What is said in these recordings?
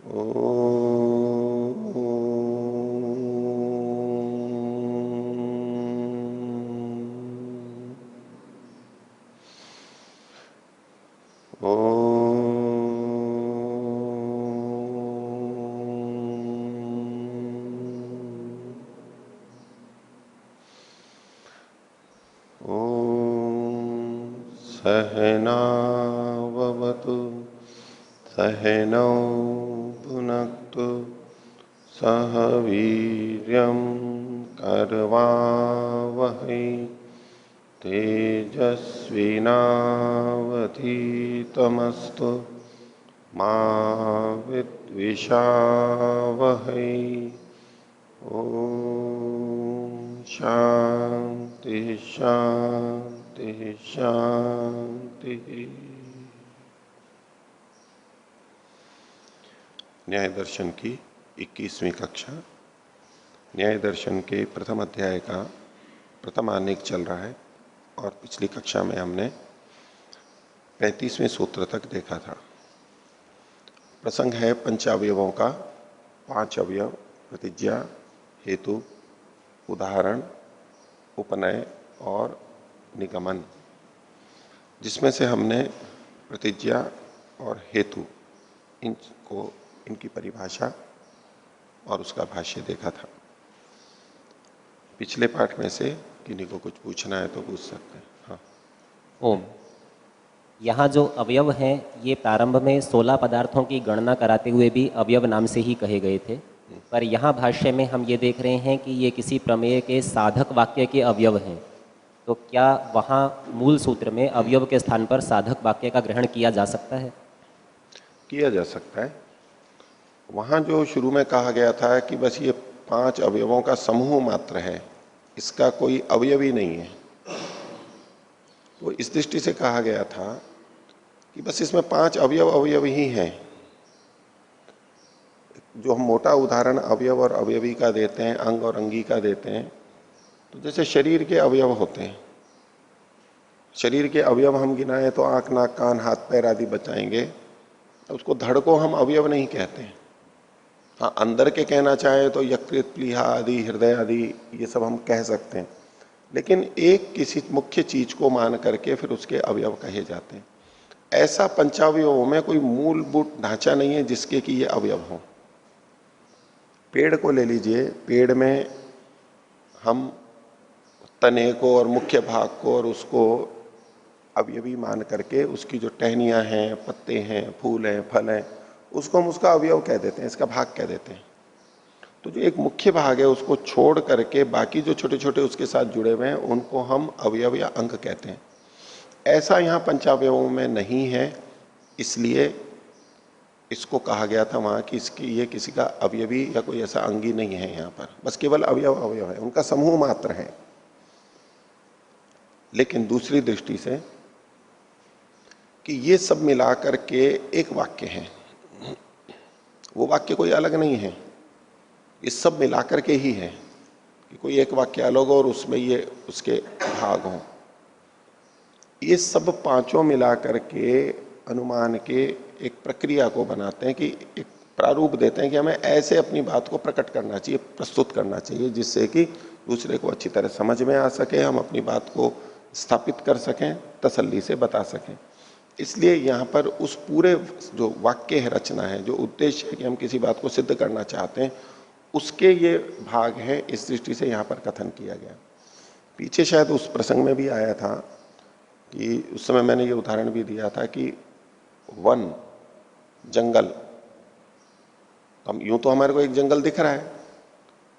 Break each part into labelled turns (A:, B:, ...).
A: सहनावतु सहनौ भुनक्तु सह वीर्यं करवावहै तेजस्विनावधीतमस्तु मा विद्विषावहै। ओम शांति शांति शांति। न्याय दर्शन की 21वीं कक्षा, न्याय दर्शन के प्रथम अध्याय का प्रथम आनेक चल रहा है और पिछली कक्षा में हमने 35वें सूत्र तक देखा था। प्रसंग है पंचावयवों का, 5 अवयव, प्रतिज्ञा, हेतु, उदाहरण, उपनय और निगमन, जिसमें से हमने प्रतिज्ञा और हेतु इनकी परिभाषा और उसका भाष्य देखा था। पिछले पाठ में से किन्हीं को कुछ पूछना है तो पूछ सकते हैं। हाँ।
B: ओम। यहाँ जो अवयव हैं ये प्रारंभ में 16 पदार्थों की गणना कराते हुए भी अवयव नाम से ही कहे गए थे, पर यहाँ भाष्य में हम ये देख रहे हैं कि ये किसी प्रमेय के साधक वाक्य के अवयव हैं। तो क्या वहाँ मूल सूत्र में अवयव के स्थान पर साधक वाक्य का ग्रहण किया जा सकता है?
A: किया जा सकता है। वहां जो शुरू में कहा गया था कि बस ये 5 अवयवों का समूह मात्र है, इसका कोई अवयव ही नहीं है, तो इस दृष्टि से कहा गया था कि बस इसमें 5 अवयव ही हैं। जो हम मोटा उदाहरण अवयव और अवयवी का देते हैं, अंग और अंगी का देते हैं, तो जैसे शरीर के अवयव होते हैं, शरीर के अवयव हम गिनाएं तो आंख, नाक, कान, हाथ, पैर आदि बचाएंगे, उसको धड़ को हम अवयव नहीं कहते हैं। हाँ, अंदर के कहना चाहे तो यकृत, प्लीहा आदि, हृदय आदि ये सब हम कह सकते हैं, लेकिन एक किसी मुख्य चीज को मान करके फिर उसके अवयव कहे जाते हैं। ऐसा पंचावयवों में कोई मूलभूत ढांचा नहीं है जिसके कि ये अवयव हो। पेड़ को ले लीजिए, पेड़ में हम तने को और मुख्य भाग को और उसको अवयवी मान करके उसकी जो टहनियां हैं, पत्ते हैं, फूल हैं, फल हैं, उसको हम उसका अवयव कह देते हैं, इसका भाग कह देते हैं। तो जो एक मुख्य भाग है उसको छोड़ करके बाकी जो छोटे छोटे उसके साथ जुड़े हुए हैं उनको हम अवयव या अंग कहते हैं। ऐसा यहाँ पंचावयवों में नहीं है, इसलिए इसको कहा गया था वहां कि इसकी ये किसी का अवयवी या कोई ऐसा अंगी नहीं है, यहाँ पर बस केवल अवयव अवयव है, उनका समूह मात्र है। लेकिन दूसरी दृष्टि से कि ये सब मिलाकर के एक वाक्य है, वो वाक्य कोई अलग नहीं है, ये सब मिलाकर के ही है कि कोई एक वाक्य अलग हो और उसमें ये उसके भाग हों। ये सब पांचों मिलाकर के अनुमान के एक प्रक्रिया को बनाते हैं कि एक प्रारूप देते हैं कि हमें ऐसे अपनी बात को प्रकट करना चाहिए, प्रस्तुत करना चाहिए, जिससे कि दूसरे को अच्छी तरह समझ में आ सके, हम अपनी बात को स्थापित कर सकें, तसल्ली से बता सकें। इसलिए यहाँ पर उस पूरे जो वाक्य है, रचना है, जो उद्देश्य है कि हम किसी बात को सिद्ध करना चाहते हैं, उसके ये भाग है, इस दृष्टि से यहाँ पर कथन किया गया। पीछे शायद उस प्रसंग में भी आया था कि उस समय मैंने ये उदाहरण भी दिया था कि वन, जंगल, हम यूं तो हमारे को एक जंगल दिख रहा है,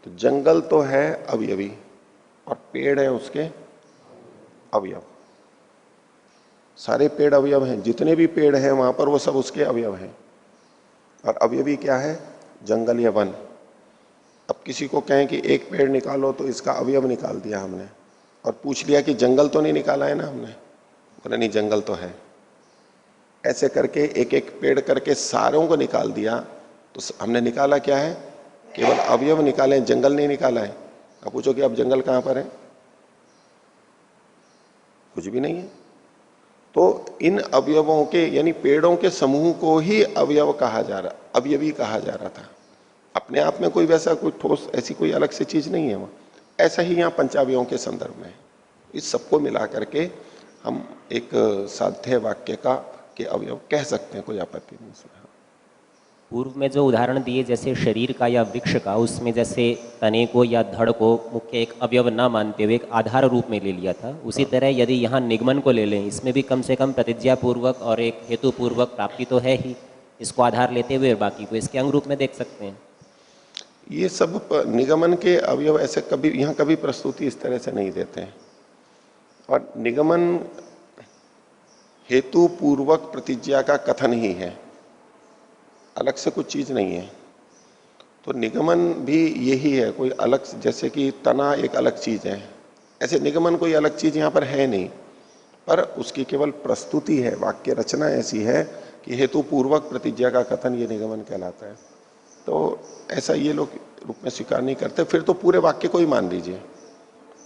A: तो जंगल तो है अवयवी और पेड़ है उसके अवयव। सारे पेड़ अवयव हैं, जितने भी पेड़ हैं वहां पर वो सब उसके अवयव हैं, और अवयवी क्या है? जंगल या वन। अब किसी को कहें कि एक पेड़ निकालो तो इसका अवयव निकाल दिया हमने, और पूछ लिया कि जंगल तो नहीं निकाला है ना हमने, बोले नहीं जंगल तो है। ऐसे करके एक एक पेड़ करके सारों को निकाल दिया, तो हमने निकाला क्या है? केवल अवयव निकाले, जंगल नहीं निकाला है। अब पूछो कि अब जंगल कहां पर है? कुछ भी नहीं है। तो इन अवयवों के यानी पेड़ों के समूह को ही अवयव कहा जा रहा, अवयवी कहा जा रहा था। अपने आप में कोई वैसा कोई ठोस ऐसी कोई अलग से चीज नहीं है वहां। ऐसा ही यहाँ पंचावयों के संदर्भ में है। इस सबको मिला करके हम एक साध्य वाक्य का के अवयव कह सकते हैं, कोई आपत्ति नहीं इसमें।
B: पूर्व में जो उदाहरण दिए जैसे शरीर का या वृक्ष का, उसमें जैसे तने को या धड़ को मुख्य एक अवयव न मानते हुए एक आधार रूप में ले लिया था, उसी तरह यदि यहाँ निगमन को ले लें, इसमें भी कम से कम प्रतिज्ञा पूर्वक और एक हेतु पूर्वक प्राप्ति तो है ही, इसको आधार लेते हुए बाकी को इसके अंग रूप में देख सकते हैं।
A: ये सब निगमन के अवयव ऐसे कभी यहाँ कभी प्रस्तुति इस तरह से नहीं देते हैं। और निगमन हेतु पूर्वक प्रतिज्ञा का कथन ही है, अलग से कुछ चीज नहीं है। तो निगमन भी यही है, कोई अलग, जैसे कि तना एक अलग चीज है, ऐसे निगमन कोई अलग चीज यहाँ पर है नहीं, पर उसकी केवल प्रस्तुति है, वाक्य रचना ऐसी है कि हेतु पूर्वक प्रतिज्ञा का कथन ये निगमन कहलाता है। तो ऐसा ये लोग रूप में स्वीकार नहीं करते। फिर तो पूरे वाक्य को ही मान लीजिए,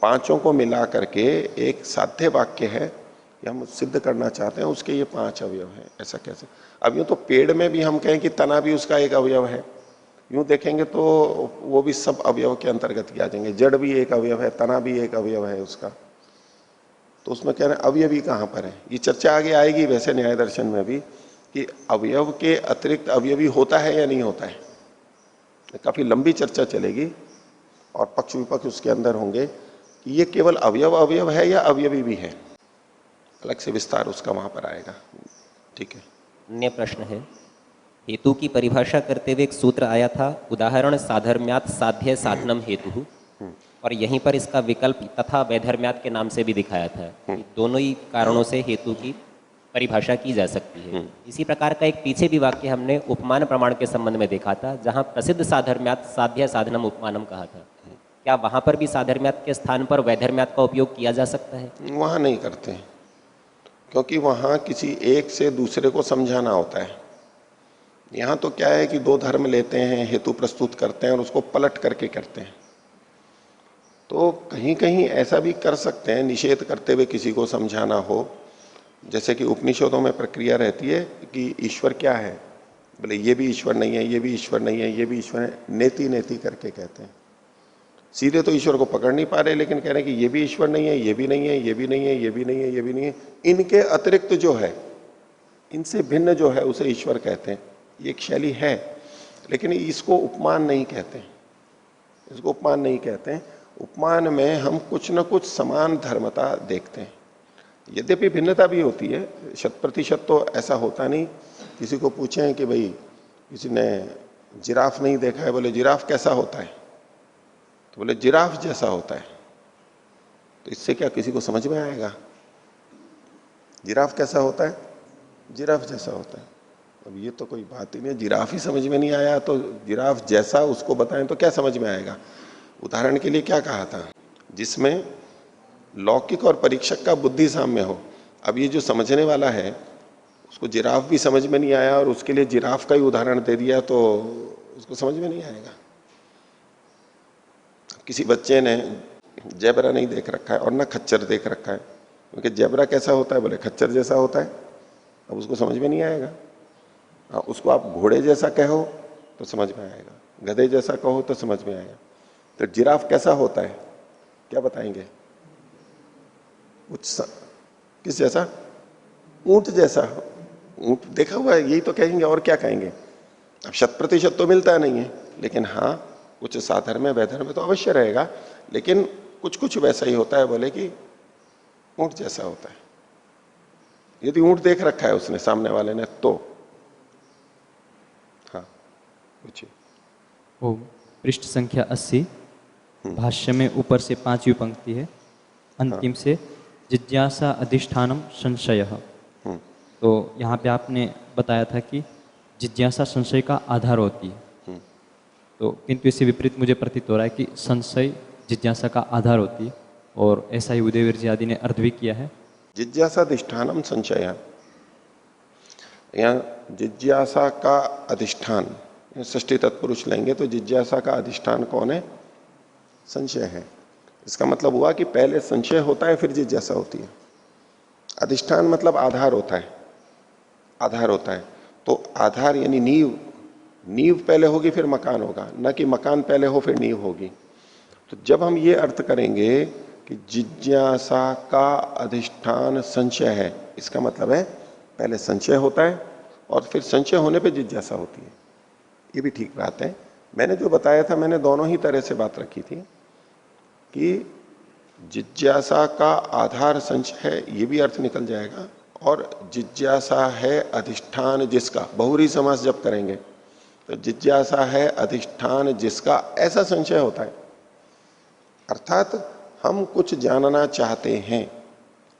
A: पांचों को मिला करके एक साध्य वाक्य है कि हम सिद्ध करना चाहते हैं, उसके ये 5 अवयव हैं, ऐसा कैसे। अब यूं तो पेड़ में भी हम कहें कि तना भी उसका एक अवयव है, यूं देखेंगे तो वो भी सब अवयव के अंतर्गत आ जाएंगे। जड़ भी एक अवयव है, तना भी एक अवयव है उसका। तो उसमें कह रहे हैं अवयवी कहां पर है। ये चर्चा आगे आएगी वैसे न्याय दर्शन में भी कि अवयव के अतिरिक्त अवयवी होता है या नहीं होता है, काफी लंबी चर्चा चलेगी और पक्ष विपक्ष उसके अंदर होंगे कि ये केवल अवयव अवयव है या अवयवी भी है, अलग से विस्तार उसका वहां पर आएगा। ठीक है।
B: अन्य प्रश्न है, हेतु की परिभाषा करते हुए एक सूत्र आया था, उदाहरण साधर्म्यात् साध्य साधनम हेतु, और यहीं पर इसका विकल्प तथा वैधर्म्यात् के नाम से भी दिखाया था कि दोनों ही कारणों से हेतु की परिभाषा की जा सकती है। इसी प्रकार का एक पीछे भी वाक्य हमने उपमान प्रमाण के संबंध में देखा था, जहां प्रसिद्ध साधर्म्यात् साध्य साधनम उपमानम कहा था। क्या वहां पर भी साधर्म्यात् के स्थान पर वैधर्म्यात् का उपयोग किया जा सकता है?
A: वहां नहीं करते हैं, क्योंकि वहां किसी एक से दूसरे को समझाना होता है। यहां तो क्या है कि 2 धर्म लेते हैं, हेतु प्रस्तुत करते हैं और उसको पलट करके करते हैं। तो कहीं कहीं ऐसा भी कर सकते हैं, निषेध करते हुए किसी को समझाना हो, जैसे कि उपनिषदों में प्रक्रिया रहती है कि ईश्वर क्या है, बोले ये भी ईश्वर नहीं है, ये भी ईश्वर नहीं है, ये भी ईश्वर है, नेति नेति करके कहते हैं। सीधे तो ईश्वर को पकड़ नहीं पा रहे, लेकिन कह रहे हैं कि ये भी ईश्वर नहीं है, ये भी नहीं है, ये भी नहीं है, ये भी नहीं है, ये भी नहीं है, इनके अतिरिक्त जो है, इनसे भिन्न जो है उसे ईश्वर कहते हैं। ये एक शैली है, लेकिन इसको उपमान नहीं कहते, इसको उपमान नहीं कहते हैं। उपमान में हम कुछ न कुछ समान धर्मता देखते हैं, यद्यपि भिन्नता भी होती है, 100% तो ऐसा होता नहीं। किसी को पूछें कि भाई किसी ने जिराफ नहीं देखा है, बोले जिराफ कैसा होता है, तो बोले जिराफ जैसा होता है। तो इससे क्या किसी को समझ में आएगा? जिराफ कैसा होता है? जिराफ जैसा होता है। अब ये तो कोई बात ही नहीं है, जिराफ ही समझ में नहीं आया तो जिराफ जैसा उसको बताएं तो क्या समझ में आएगा। उदाहरण के लिए क्या कहा था, जिसमें लौकिक और परीक्षक का बुद्धि साम्य हो। अब ये जो समझने वाला है उसको जिराफ भी समझ में नहीं आया और उसके लिए जिराफ का ही उदाहरण दे दिया तो उसको समझ में नहीं आएगा। किसी बच्चे ने जेबरा नहीं देख रखा है और ना खच्चर देख रखा है, क्योंकि जेबरा कैसा होता है, बोले खच्चर जैसा होता है, अब उसको समझ में नहीं आएगा। उसको आप घोड़े जैसा कहो तो समझ में आएगा, गधे जैसा कहो तो समझ में आएगा। तो जिराफ कैसा होता है क्या बताएंगे? किस जैसा? ऊंट जैसा। ऊंट देखा हुआ है, यही तो कहेंगे, और क्या कहेंगे। अब 100% तो मिलता नहीं है, लेकिन हाँ कुछ साधर्म में वैधर्म में तो अवश्य रहेगा, लेकिन कुछ कुछ वैसा ही होता है, बोले कि ऊंट जैसा होता है। यदि ऊंट देख रखा है उसने सामने वाले ने तो। हाँ पूछिए।
C: ओ पृष्ठ संख्या 80, भाष्य में ऊपर से 5वीं पंक्ति है, अंतिम से जिज्ञासा अधिष्ठानम संशयः। तो यहाँ पे आपने बताया था कि जिज्ञासा संशय का आधार होती है, तो किंतु इससे विपरीत मुझे प्रतीत हो रहा है कि संशय जिज्ञासा का आधार होती है, और ऐसा ही उदयवीर जी आदि ने अर्थ भी किया है।
A: जिज्ञासा अधिष्ठानम संशय, यहाँ जिज्ञासा का अधिष्ठान षष्ठी तत्पुरुष लेंगे तो जिज्ञासा का अधिष्ठान कौन है? संशय है। इसका मतलब हुआ कि पहले संशय होता है फिर जिज्ञासा होती है। अधिष्ठान मतलब आधार होता है, आधार होता है। तो आधार यानी नींव, नींव पहले होगी फिर मकान होगा, न कि मकान पहले हो फिर नींव होगी। तो जब हम ये अर्थ करेंगे कि जिज्ञासा का अधिष्ठान संशय है, इसका मतलब है पहले संशय होता है और फिर संशय होने पे जिज्ञासा होती है। ये भी ठीक बात है। मैंने जो बताया था, मैंने दोनों ही तरह से बात रखी थी कि जिज्ञासा का आधार संशय है, ये भी अर्थ निकल जाएगा, और जिज्ञासा है अधिष्ठान जिसका, बहुरी समास जब करेंगे तो जिज्ञासा है अधिष्ठान जिसका, ऐसा संशय होता है। अर्थात हम कुछ जानना चाहते हैं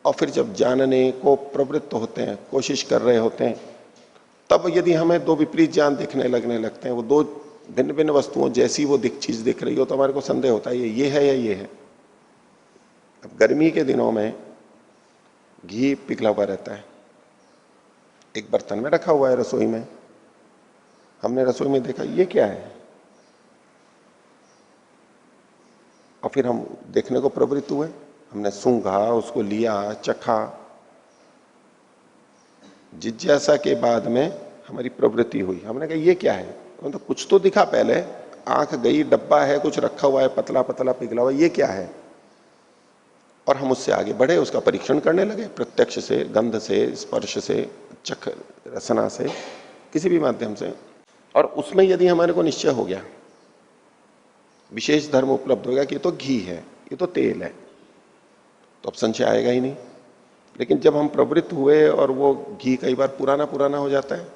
A: और फिर जब जानने को प्रवृत्त होते हैं, कोशिश कर रहे होते हैं, तब यदि हमें दो विपरीत ज्ञान दिखने लगने लगते हैं, वो दो भिन्न भिन्न वस्तुओं जैसी वो चीज दिख रही हो, तो हमारे को संदेह होता है ये है या ये है। अब गर्मी के दिनों में घी पिघला हुआ रहता है, एक बर्तन में रखा हुआ है रसोई में, हमने रसोई में देखा ये क्या है, और फिर हम देखने को प्रवृत्त हुए, हमने सूंघा, उसको लिया, चखा। जिज्ञासा के बाद में हमारी प्रवृत्ति हुई, हमने कहा ये क्या है, तो कुछ तो दिखा पहले, आंख गई, डब्बा है, कुछ रखा हुआ है, पतला पतला पिघला हुआ, ये क्या है। और हम उससे आगे बढ़े, उसका परीक्षण करने लगे, प्रत्यक्ष से, गंध से, स्पर्श से, चख रसना से, किसी भी माध्यम से। और उसमें यदि हमारे को निश्चय हो गया, विशेष धर्म उपलब्ध हो गया कि ये तो घी है, ये तो तेल है, तो अब संशय आएगा ही नहीं। लेकिन जब हम प्रवृत्त हुए और वो घी कई बार पुराना पुराना हो जाता है,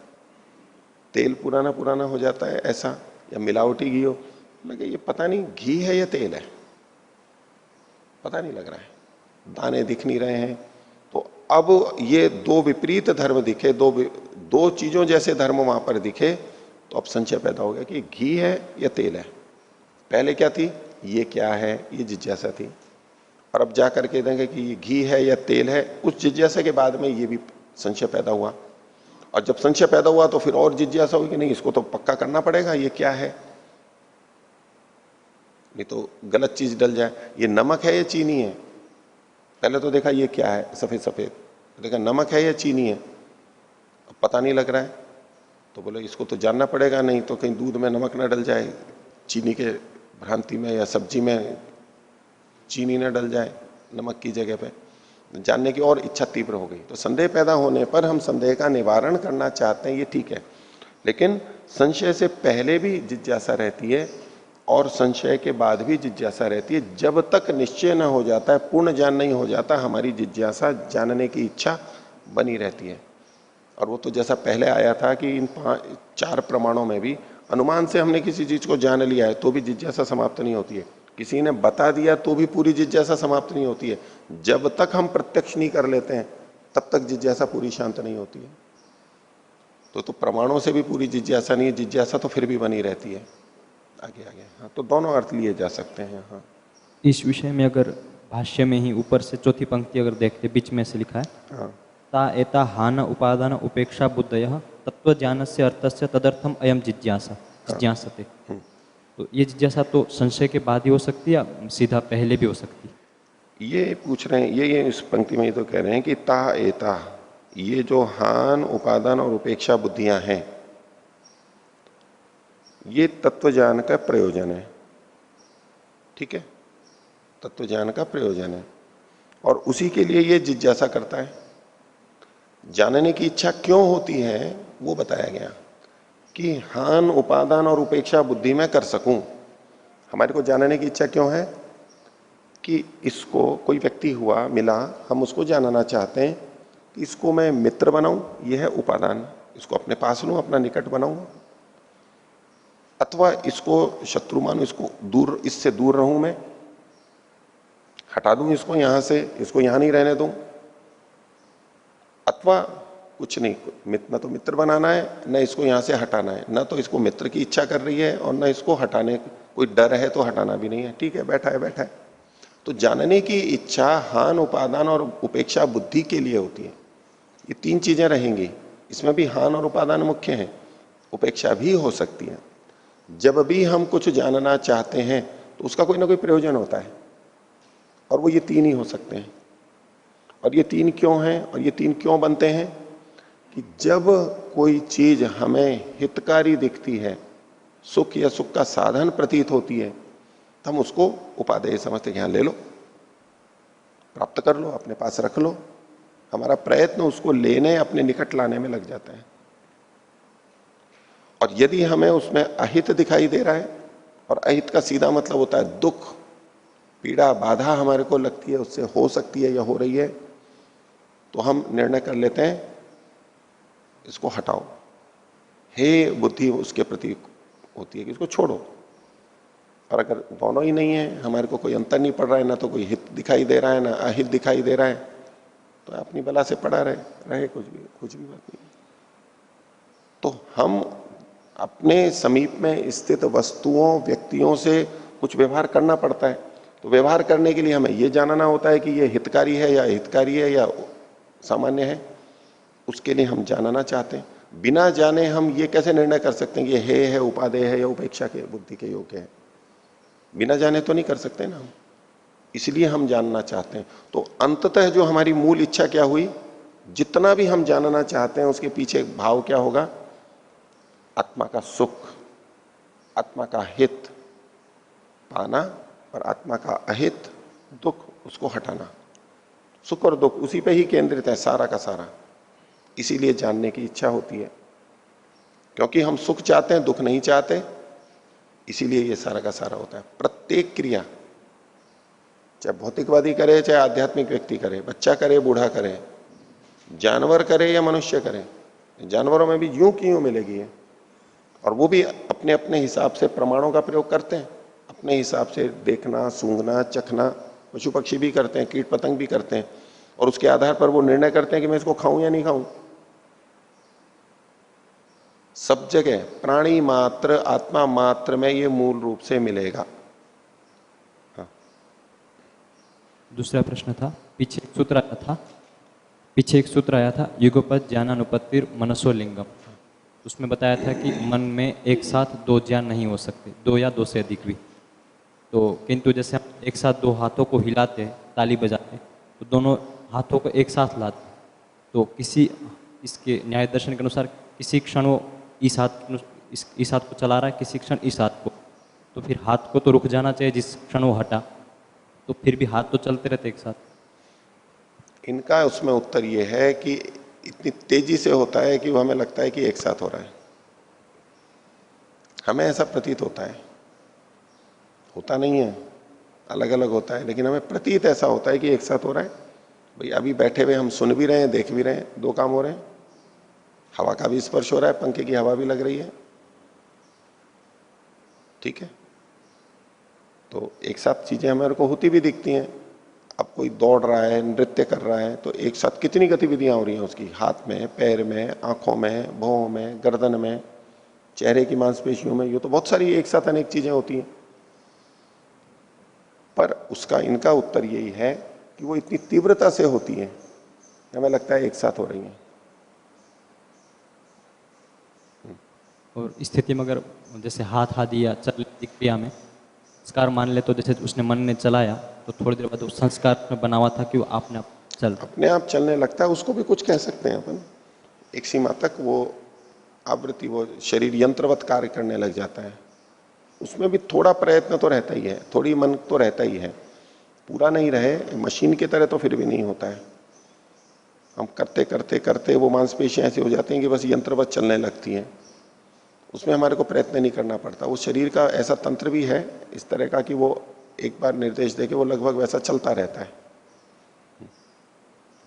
A: तेल पुराना पुराना हो जाता है ऐसा, या मिलावटी घी हो, लगे ये पता नहीं घी है या तेल है, पता नहीं लग रहा है, दाने दिख नहीं रहे हैं। तो अब ये दो विपरीत धर्म दिखे, दो चीजों जैसे धर्म वहां पर दिखे, तो अब संशय पैदा हो गया कि घी है या तेल है। पहले क्या थी, ये क्या है, ये जिज्ञासा थी, और अब जाकर के देंगे कि ये घी है या तेल है, उस जिज्ञासा के बाद में ये भी संशय पैदा हुआ। और जब संशय पैदा हुआ तो फिर और जिज्ञासा हुई कि नहीं, इसको तो पक्का करना पड़ेगा, ये क्या है, नहीं तो गलत चीज डल जाए। ये नमक है या चीनी है, पहले तो देखा ये क्या है, सफेद सफेद, देखा नमक है या चीनी है, अब पता नहीं लग रहा है, तो बोले इसको तो जानना पड़ेगा, नहीं तो कहीं दूध में नमक ना डल जाए, चीनी के भ्रांति में, या सब्जी में चीनी ना डल जाए नमक की जगह पे। जानने की और इच्छा तीव्र हो गई, तो संदेह पैदा होने पर हम संदेह का निवारण करना चाहते हैं, ये ठीक है। लेकिन संशय से पहले भी जिज्ञासा रहती है और संशय के बाद भी जिज्ञासा रहती है। जब तक निश्चय न हो जाता है, पूर्ण ज्ञान नहीं हो जाता, हमारी जिज्ञासा, जानने की इच्छा बनी रहती है। और वो तो जैसा पहले आया था कि इन 4 प्रमाणों में भी अनुमान से हमने किसी चीज को जान लिया है तो भी जिज्ञासा समाप्त नहीं होती है, किसी ने बता दिया तो भी पूरी जिज्ञासा समाप्त नहीं होती है। जब तक हम प्रत्यक्ष नहीं कर लेते हैं तब तक जिज्ञासा पूरी शांत नहीं होती है। तो प्रमाणों से भी पूरी जिज्ञासा नहीं है, जिज्ञासा तो फिर भी बनी रहती है आगे आगे। हाँ, तो दोनों अर्थ लिए जा सकते हैं। हाँ,
C: इस विषय में अगर भाष्य में ही ऊपर से चौथी पंक्ति अगर देखते, बीच में से लिखा है,
A: हाँ,
C: ता एता हान उपादान उपेक्षा बुद्धयः तत्व ज्ञानस्य अर्थस्य तदर्थम अयम जिज्ञासा जिज्ञासते। तो ये जिज्ञासा तो संशय के बाद ही हो सकती है या सीधा पहले भी हो सकती है?
A: ये पूछ रहे हैं, ये इस पंक्ति में ये तो कह रहे हैं कि ता एता, ये जो हान उपादान और उपेक्षा बुद्धियां हैं, ये तत्व ज्ञान का प्रयोजन है। ठीक है, तत्व ज्ञान का प्रयोजन है और उसी के लिए ये जिज्ञासा करता है। जानने की इच्छा क्यों होती है वो बताया गया कि हान उपादान और उपेक्षा बुद्धि में कर सकूं। हमारे को जानने की इच्छा क्यों है कि इसको कोई व्यक्ति हुआ, मिला, हम उसको जानना चाहते हैं कि इसको मैं मित्र बनाऊं, यह है उपादान, इसको अपने पास लूं, अपना निकट बनाऊं, अथवा इसको शत्रु मानूं, इसको दूर, इससे दूर रहूं, मैं हटा दूं इसको यहां से, इसको यहां नहीं रहने दूं, अथवा कुछ नहीं, न तो मित्र बनाना है, न इसको यहां से हटाना है, न तो इसको मित्र की इच्छा कर रही है और न इसको हटाने कोई डर है तो हटाना भी नहीं है। ठीक है, बैठा है बैठा है। तो जानने की इच्छा हान उपादान और उपेक्षा बुद्धि के लिए होती है। ये 3 चीजें रहेंगी, इसमें भी हान और उपादान मुख्य हैं, उपेक्षा भी हो सकती है। जब भी हम कुछ जानना चाहते हैं तो उसका कोई ना कोई प्रयोजन होता है और वो ये 3 ही हो सकते हैं। और ये तीन क्यों हैं और ये तीन क्यों बनते हैं कि जब कोई चीज हमें हितकारी दिखती है, सुख या सुख का साधन प्रतीत होती है, तो हम उसको उपादेय समझते हैं, यहां ले लो, प्राप्त कर लो, अपने पास रख लो। हमारा प्रयत्न उसको लेने, अपने निकट लाने में लग जाता है। और यदि हमें उसमें अहित दिखाई दे रहा है, और अहित का सीधा मतलब होता है दुख, पीड़ा, बाधा हमारे को लगती है, उससे हो सकती है या हो रही है, तो हम निर्णय कर लेते हैं इसको हटाओ। हे बुद्धि उसके प्रति होती है कि इसको छोड़ो। और अगर दोनों ही नहीं है, हमारे को कोई अंतर नहीं पड़ रहा है, ना तो कोई हित दिखाई दे रहा है ना अहित दिखाई दे रहा है, तो अपनी बला से पड़ा रहे कुछ भी बात नहीं। तो हम अपने समीप में स्थित वस्तुओं, व्यक्तियों से कुछ व्यवहार करना पड़ता है। तो व्यवहार करने के लिए हमें यह जानना होता है कि यह हितकारी है या अहितकारी है या सामान्य है। उसके लिए हम जानना चाहते हैं। बिना जाने हम ये कैसे निर्णय कर सकते हैं कि ये है उपादेय है या उपेक्षा के बुद्धि के योग्य है? बिना जाने तो नहीं कर सकते ना हम, इसलिए हम जानना चाहते हैं। तो अंततः जो हमारी मूल इच्छा क्या हुई, जितना भी हम जानना चाहते हैं उसके पीछे भाव क्या होगा? आत्मा का सुख, आत्मा का हित पाना और आत्मा का अहित दुख उसको हटाना। सुख और दुख उसी पे ही केंद्रित है सारा का सारा, इसीलिए जानने की इच्छा होती है। क्योंकि हम सुख चाहते हैं, दुख नहीं चाहते, इसीलिए ये सारा का सारा होता है। प्रत्येक क्रिया, चाहे भौतिकवादी करे चाहे आध्यात्मिक व्यक्ति करे, बच्चा करे बूढ़ा करे, जानवर करे या मनुष्य करे, जानवरों में भी यूं की यूं मिलेगी है। और वो भी अपने अपने हिसाब से प्रमाणों का प्रयोग करते हैं, अपने हिसाब से देखना, सूंघना, चखना, पशु पक्षी भी करते हैं, कीट पतंग भी करते हैं, और उसके आधार पर वो निर्णय करते हैं कि मैं इसको खाऊं या नहीं खाऊं। सब जगह प्राणी मात्र, आत्मा मात्र में ये मूल रूप से मिलेगा। हाँ।
C: दूसरा प्रश्न था, पीछे एक सूत्र आया था युगपत ज्ञानानुपत्तिर मनसो लिंगम। उसमें बताया था कि मन में एक साथ दो ज्ञान नहीं हो सकते, दो या दो से अधिक भी। तो किंतु जैसे हम एक साथ दो हाथों को हिलाते हैं, ताली बजाते हैं, तो दोनों हाथों को एक साथ लाते हैं। तो किसी इसके न्याय दर्शन के अनुसार किसी क्षण वो इस हाथ को चला रहा है, किसी क्षण इस हाथ को, तो फिर हाथ को तो रुक जाना चाहिए जिस क्षण वो हटा, तो फिर भी हाथ तो चलते रहते एक साथ।
A: इनका उसमें उत्तर ये है कि इतनी तेजी से होता है कि वो हमें लगता है कि एक साथ हो रहा है। हमें ऐसा प्रतीत होता है, होता नहीं है, अलग अलग होता है, लेकिन हमें प्रतीत ऐसा होता है कि एक साथ हो रहा है। भाई अभी बैठे हुए हम सुन भी रहे हैं, देख भी रहे हैं, दो काम हो रहे हैं। हवा का भी स्पर्श हो रहा है, पंखे की हवा भी लग रही है, ठीक है। तो एक साथ चीजें हमारे को होती भी दिखती हैं। अब कोई दौड़ रहा है, नृत्य कर रहा है, तो एक साथ कितनी गतिविधियां हो रही हैं उसकी, हाथ में, पैर में, आंखों में, भौं में, गर्दन में, चेहरे की मांसपेशियों में, ये तो बहुत सारी एक साथ अनेक चीजें होती हैं। पर उसका इनका उत्तर यही है कि वो इतनी तीव्रता से होती है, हमें लगता है एक साथ हो रही है।
C: और स्थिति में अगर जैसे हाथ आदि या चल क्रिया में संस्कार मान ले, तो जैसे उसने मन ने चलाया तो थोड़ी देर बाद उस संस्कार में बना हुआ था कि वो अपने आप
A: चलने लगता है। उसको भी कुछ कह सकते हैं अपन, एक सीमा तक वो आवृत्ति, वो शरीर यंत्रवत कार्य करने लग जाता है। उसमें भी थोड़ा प्रयत्न तो रहता ही है, थोड़ी मन तो रहता ही है, पूरा नहीं रहे, मशीन की तरह तो फिर भी नहीं होता है। हम करते करते करते वो मांसपेशियां ऐसी हो जाती हैं कि बस यंत्रवत चलने लगती हैं। उसमें हमारे को प्रयत्न नहीं करना पड़ता। वो शरीर का ऐसा तंत्र भी है इस तरह का कि वो एक बार निर्देश देके वो लगभग वैसा चलता रहता है।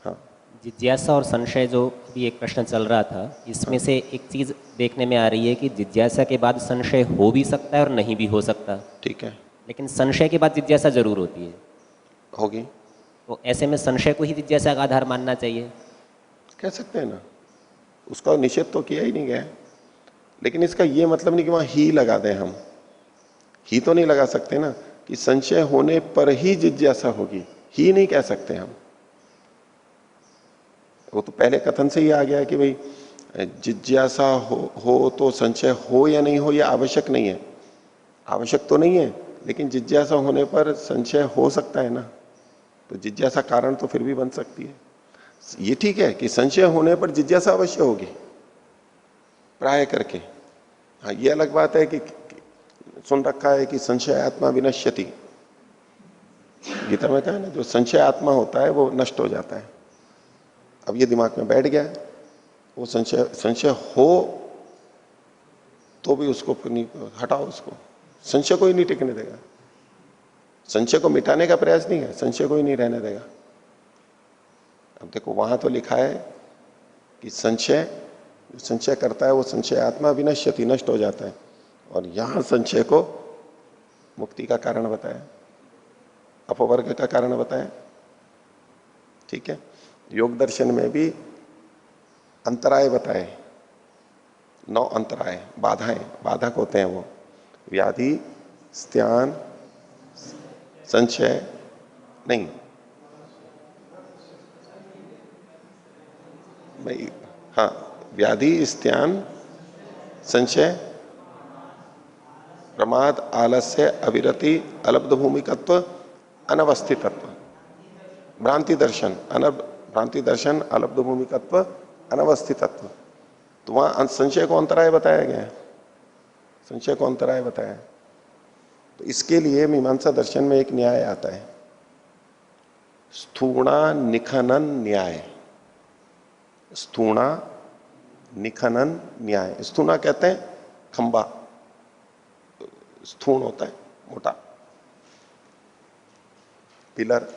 A: हाँ,
B: जिज्ञासा और संशय जो भी एक प्रश्न चल रहा था, इसमें से एक चीज़ देखने में आ रही है कि जिज्ञासा के बाद संशय हो भी सकता है और नहीं भी हो सकता।
A: ठीक है,
B: लेकिन संशय के बाद जिज्ञासा जरूर होती है।
A: होगी।
B: तो ऐसे में संशय को ही जिज्ञासा का आधार मानना चाहिए।
A: कह सकते हैं ना, उसका निषेध तो किया ही नहीं गया है। लेकिन इसका ये मतलब नहीं कि वहां ही लगा दें हम। ही तो नहीं लगा सकते ना कि संशय होने पर ही जिज्ञासा होगी, ही नहीं कह सकते हम। वो तो पहले कथन से ही आ गया है कि भाई जिज्ञासा हो तो संशय हो या नहीं हो यह आवश्यक नहीं है। आवश्यक तो नहीं है, लेकिन जिज्ञासा होने पर संशय हो सकता है ना, तो जिज्ञासा कारण तो फिर भी बन सकती है। ये ठीक है कि संशय होने पर जिज्ञासा अवश्य होगी प्राय करके। हाँ, ये अलग बात है कि सुन रखा है कि संशय आत्मा विनश्यति, गीता में कहा ना, जो संशय आत्मा होता है वो नष्ट हो जाता है। अब ये दिमाग में बैठ गया, वो संशय हो तो भी उसको फिर नहीं, हटाओ उसको, संशय को ही नहीं टिकने देगा। संशय को मिटाने का प्रयास नहीं है, संशय को ही नहीं रहने देगा। अब देखो वहां तो लिखा है कि संशय करता है वो संशय आत्मा विनश्यति, नष्ट हो जाता है, और यहां संशय को मुक्ति का कारण बताया, अपवर्ग का कारण बताया। ठीक है, योग दर्शन में भी अंतराय बताए, 9 अंतराय, बाधाएं, बाधक होते हैं वो, व्याधि, स्त्यान, संशय नहीं, भाई हाँ, व्याधि, स्त्यान, संशय, प्रमाद, आलस्य, अविरति, अलब्ध भूमिकत्व, अनवस्थितत्व, भ्रांति दर्शन, अलब्ध भूमिकत्व, अनवस्थितत्व। तो वहां संशय को अंतराय बताया गया है, संशय को अंतराय बताया। तो इसके लिए मीमांसा दर्शन में एक न्याय आता है, स्थूणा निखनन न्याय। स्थूणा निखनन न्याय, स्थूणा कहते हैं खंबा, स्थूण होता है मोटा, पिलर,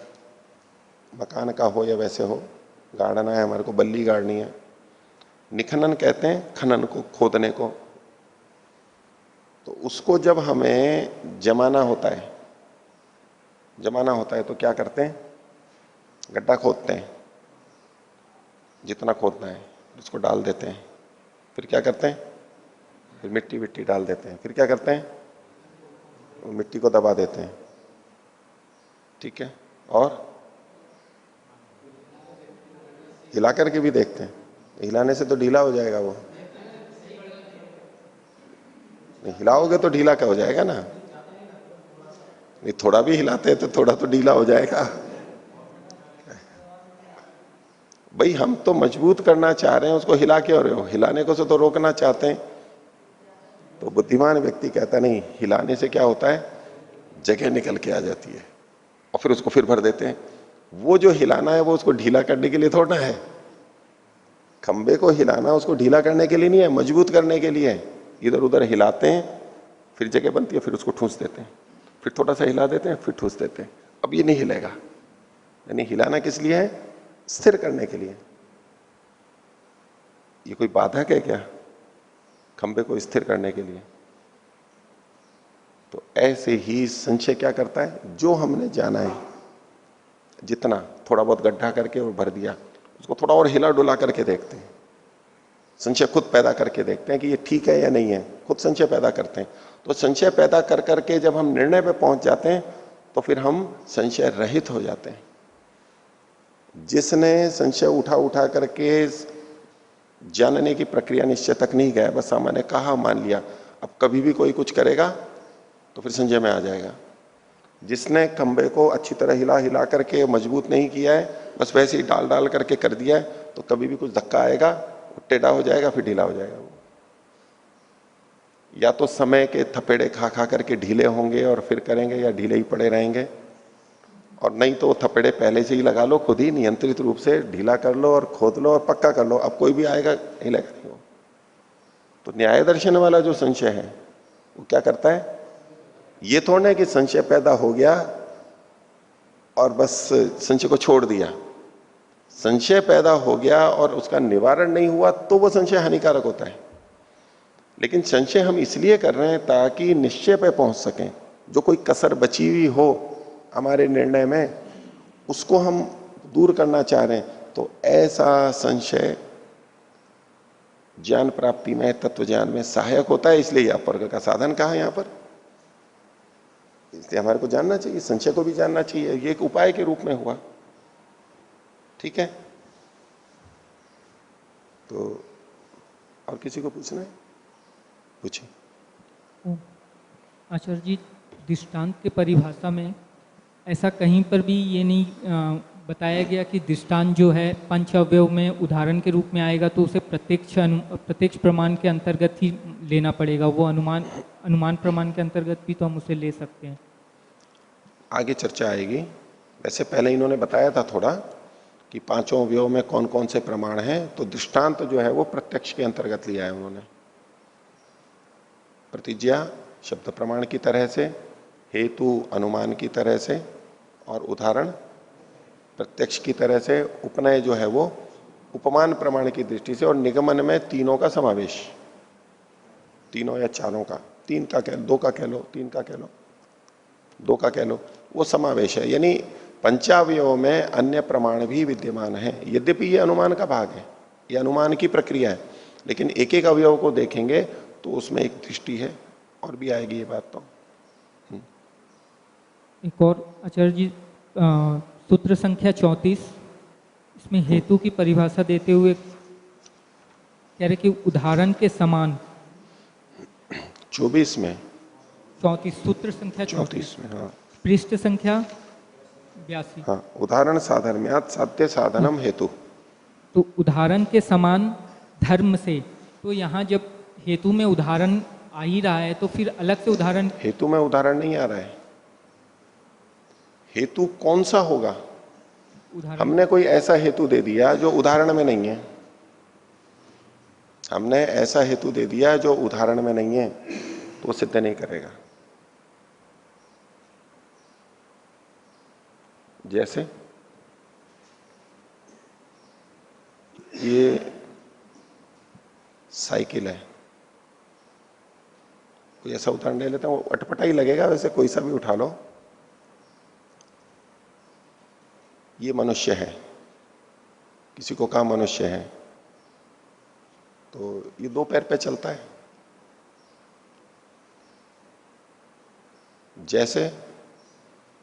A: मकान का हो या वैसे हो, गाड़ना है हमारे को, बल्ली गाड़नी है। निखनन कहते हैं खनन को, खोदने को। तो उसको जब हमें जमाना होता है तो क्या करते हैं, गड्ढा खोदते हैं, जितना खोदना है उसको डाल देते हैं, फिर क्या करते हैं, फिर मिट्टी डाल देते हैं, फिर क्या करते हैं, वो मिट्टी को दबा देते हैं। ठीक है, और हिला करके भी देखते हैं, हिलाने से तो ढीला हो जाएगा वो, नहीं हिलाओगे तो ढीला क्या हो जाएगा ना, नहीं थोड़ा भी हिलाते हैं तो थोड़ा तो ढीला हो जाएगा। भाई हम तो मजबूत करना चाह रहे हैं, उसको हिला क्यों रहे हो, हिलाने को से तो रोकना चाहते हैं। तो बुद्धिमान व्यक्ति कहता नहीं, हिलाने से क्या होता है, जगह निकल के आ जाती है, और फिर उसको फिर भर देते हैं। वो जो हिलाना है वो उसको ढीला करने के लिए थोड़ा है, खंबे को हिलाना उसको ढीला करने के लिए नहीं है, मजबूत करने के लिए है। इधर उधर हिलाते हैं, फिर जगह बनती है, फिर उसको ठूंस देते हैं, फिर थोड़ा सा हिला देते हैं, फिर ठूंस देते हैं, अब ये नहीं हिलेगा। यानी हिलाना किस लिए है, स्थिर करने के लिए। ये कोई बाधक है क्या, खंबे को स्थिर करने के लिए? तो ऐसे ही संशय क्या करता है, जो हमने जाना है जितना, थोड़ा बहुत गड्ढा करके और भर दिया, उसको थोड़ा और हिला डुला करके देखते हैं, संशय खुद पैदा करके देखते हैं कि ये ठीक है या नहीं है, खुद संशय पैदा करते हैं। तो संशय पैदा कर करके जब हम निर्णय पे पहुंच जाते हैं तो फिर हम संशय रहित हो जाते हैं। जिसने संशय उठा करके जानने की प्रक्रिया निश्चय तक नहीं गया, बस सामान्य कहा मान लिया, अब कभी भी कोई कुछ करेगा तो फिर संशय में आ जाएगा। जिसने खंबे को अच्छी तरह हिला करके मजबूत नहीं किया है, बस वैसे ही डाल करके कर दिया है, तो कभी भी कुछ धक्का आएगा, टेढ़ा हो जाएगा, फिर ढीला हो जाएगा वो। या तो समय के थपेड़े खा करके ढीले होंगे और फिर करेंगे, या ढीले ही पड़े रहेंगे, और नहीं तो थपेड़े पहले से ही लगा लो, खुद ही नियंत्रित रूप से ढीला कर लो और खोद लो और पक्का कर लो, अब कोई भी आएगा हिलेगा नहीं वो। तो न्याय दर्शन वाला जो संशय है वो क्या करता है, ये थोड़ा है कि संशय पैदा हो गया और बस संशय को छोड़ दिया। संशय पैदा हो गया और उसका निवारण नहीं हुआ तो वो संशय हानिकारक होता है। लेकिन संशय हम इसलिए कर रहे हैं ताकि निश्चय पे पहुंच सकें, जो कोई कसर बची हुई हो हमारे निर्णय में, उसको हम दूर करना चाह रहे हैं। तो ऐसा संशय ज्ञान प्राप्ति में, तत्व ज्ञान में सहायक होता है, इसलिए अपवर्ग का साधन कहा यहां पर। इसलिए हमारे को जानना चाहिए, संशय को भी जानना चाहिए, ये एक उपाय के रूप में हुआ। ठीक है, तो और किसी को पूछना है, पूछिए।
D: आचार्य जी, दृष्टांत के परिभाषा में ऐसा कहीं पर भी ये नहीं बताया गया कि दृष्टांत जो है पंच अवयव में उदाहरण के रूप में आएगा, तो उसे प्रत्यक्ष प्रमाण के अंतर्गत ही लेना पड़ेगा। वो अनुमान प्रमाण के अंतर्गत भी तो हम उसे ले सकते हैं।
A: आगे चर्चा आएगी। वैसे पहले इन्होंने बताया था थोड़ा कि पांचों अवयव में कौन कौन से प्रमाण हैं, तो दृष्टांत जो है वो प्रत्यक्ष के अंतर्गत लिया है उन्होंने। प्रतिज्ञा शब्द प्रमाण की तरह से, हेतु अनुमान की तरह से, और उदाहरण प्रत्यक्ष की तरह से, उपनय जो है वो उपमान प्रमाण की दृष्टि से, और निगमन में तीनों का समावेश, तीनों या चारों का, तीन का कह लो, दो का कह लो, तीन का कह लो, दो का कह लो, वो समावेश है। यानी पंचावयव में अन्य प्रमाण भी विद्यमान है। यद्यपि ये अनुमान का भाग है, ये अनुमान की प्रक्रिया है, लेकिन एक एक अवयव को देखेंगे तो उसमें एक दृष्टि है, और भी आएगी ये बात तो।
D: एक और आचार्य जी, सूत्र संख्या 34, इसमें हेतु की परिभाषा देते हुए कह रहे कि उदाहरण के समान।
A: 24 में,
D: 34 सूत्र संख्या
A: 34 में, हाँ
D: पृष्ठ संख्या 82।
A: हाँ, उदाहरण साधर्म्यात् साध्य साधनम हेतु।
D: तो उदाहरण के समान धर्म से, तो यहाँ जब हेतु में उदाहरण आ ही रहा है तो फिर अलग से उदाहरण।
A: हेतु में उदाहरण नहीं आ रहा है। हेतु कौन सा होगा?
D: उदाहरण
A: हमने कोई ऐसा हेतु दे दिया जो उदाहरण में नहीं है, हमने ऐसा हेतु दे दिया जो उदाहरण में नहीं है, तो वो सिद्ध नहीं करेगा। जैसे ये साइकिल है, कोई ऐसा उदाहरण ले लेता हूं, अटपटा ही लगेगा वैसे, कोई सा भी उठा लो। ये मनुष्य है, किसी को कहा मनुष्य है, तो ये दो पैर पे चलता है। जैसे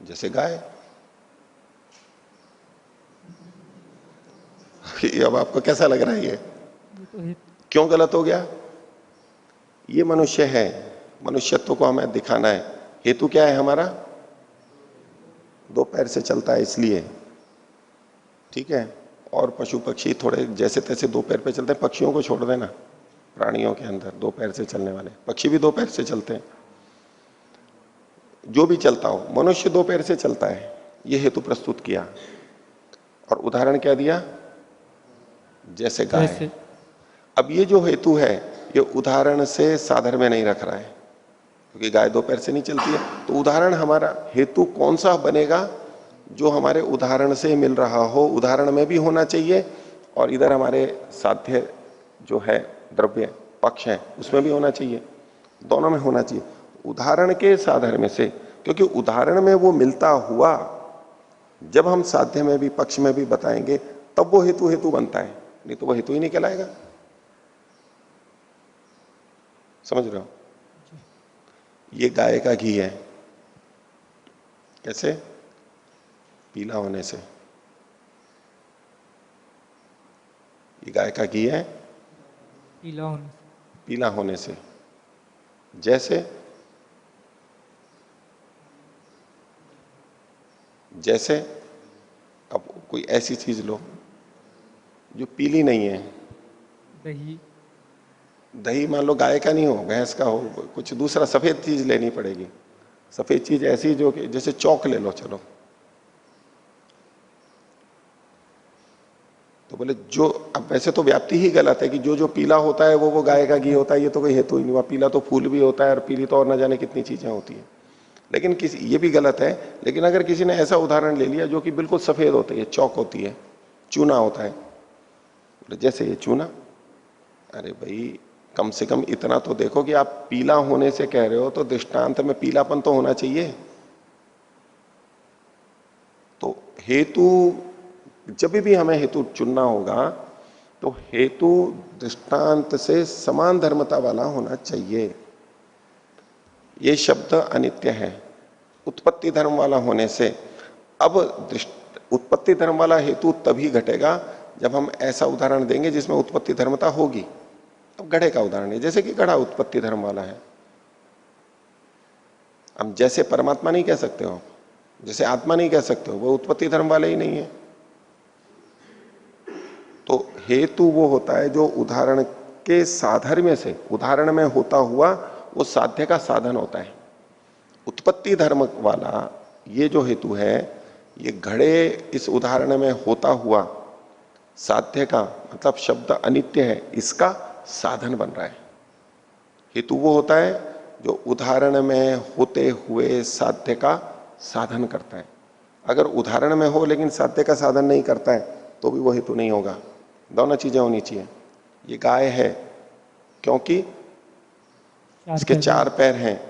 A: जैसे गाय। अब आपको कैसा लग रहा है ये? क्यों गलत हो गया? ये मनुष्य है, मनुष्यत्व को हमें दिखाना है। हेतु क्या है हमारा? दो पैर से चलता है इसलिए, ठीक है। और पशु पक्षी थोड़े जैसे तैसे दो पैर पे चलते हैं, पक्षियों को छोड़ देना, प्राणियों के अंदर दो पैर से चलने वाले पक्षी भी दो पैर से चलते हैं। जो भी चलता हो, मनुष्य दो पैर से चलता है, ये हेतु प्रस्तुत किया। और उदाहरण क्या दिया? जैसे गाय। अब ये जो हेतु है ये उदाहरण से साधर में नहीं रख रहा है, क्योंकि गाय दो पैर से नहीं चलती है। तो उदाहरण हमारा हेतु कौन सा बनेगा? जो हमारे उदाहरण से मिल रहा हो, उदाहरण में भी होना चाहिए, और इधर हमारे साध्य जो है द्रव्य पक्ष है उसमें भी होना चाहिए, दोनों में होना चाहिए। उदाहरण के साधर में से, क्योंकि उदाहरण में वो मिलता हुआ जब हम साध्य में भी पक्ष में भी बताएंगे तब वो हेतु हेतु बनता है, नहीं तो वो हेतु ही नहीं कहलाएगा। समझ रहे हो? ये गाय का घी है, कैसे? पीला होने से। ये गाय का घी है पीला होने से। जैसे जैसे अब कोई ऐसी चीज लो जो पीली नहीं है।
D: दही।
A: दही मान लो गाय का नहीं हो, भैंस का हो, कुछ दूसरा सफेद चीज लेनी पड़ेगी। सफेद चीज ऐसी जो कि जैसे चौक ले लो, चलो, तो बोले जो, अब वैसे तो व्याप्ति ही गलत है कि जो जो पीला होता है वो गाय का घी होता है, ये तो कोई हेतु ही नहीं हुआ। पीला तो फूल भी होता है, और पीली तो और न जाने कितनी चीजें होती है। लेकिन किसी, ये भी गलत है, लेकिन अगर किसी ने ऐसा उदाहरण ले लिया जो कि बिल्कुल सफेद होती है, चौक होती है, चूना होता है, बोले जैसे ये चूना। अरे भाई कम से कम इतना तो देखो कि आप पीला होने से कह रहे हो तो दृष्टांत में पीलापन तो होना चाहिए। तो हेतु, जब भी हमें हेतु चुनना होगा तो हेतु दृष्टांत से समान धर्मता वाला होना चाहिए। ये शब्द अनित्य है, उत्पत्ति धर्म वाला होने से। अब उत्पत्ति धर्म वाला हेतु तभी घटेगा जब हम ऐसा उदाहरण देंगे जिसमें उत्पत्ति धर्मता होगी। अब घड़े का उदाहरण है, जैसे कि घड़ा उत्पत्ति धर्म वाला है। हम जैसे परमात्मा नहीं कह सकते हो, जैसे आत्मा नहीं कह सकते हो, वो उत्पत्ति धर्म वाले ही नहीं है। तो हेतु वो होता है जो उदाहरण के साधर्म्य से, उदाहरण में होता हुआ वो साध्य का साधन होता है। उत्पत्ति धर्म वाला ये जो हेतु है, ये घड़े इस उदाहरण में होता हुआ साध्य का, मतलब शब्द अनित्य है, इसका साधन बन रहा है। हेतु वो होता है जो उदाहरण में होते हुए साध्य का साधन करता है। अगर उदाहरण में हो लेकिन साध्य का साधन नहीं करता है तो भी वो हेतु नहीं होगा। दोनों चीजें होनी चाहिए। ये गाय है क्योंकि इसके चार पैर हैं,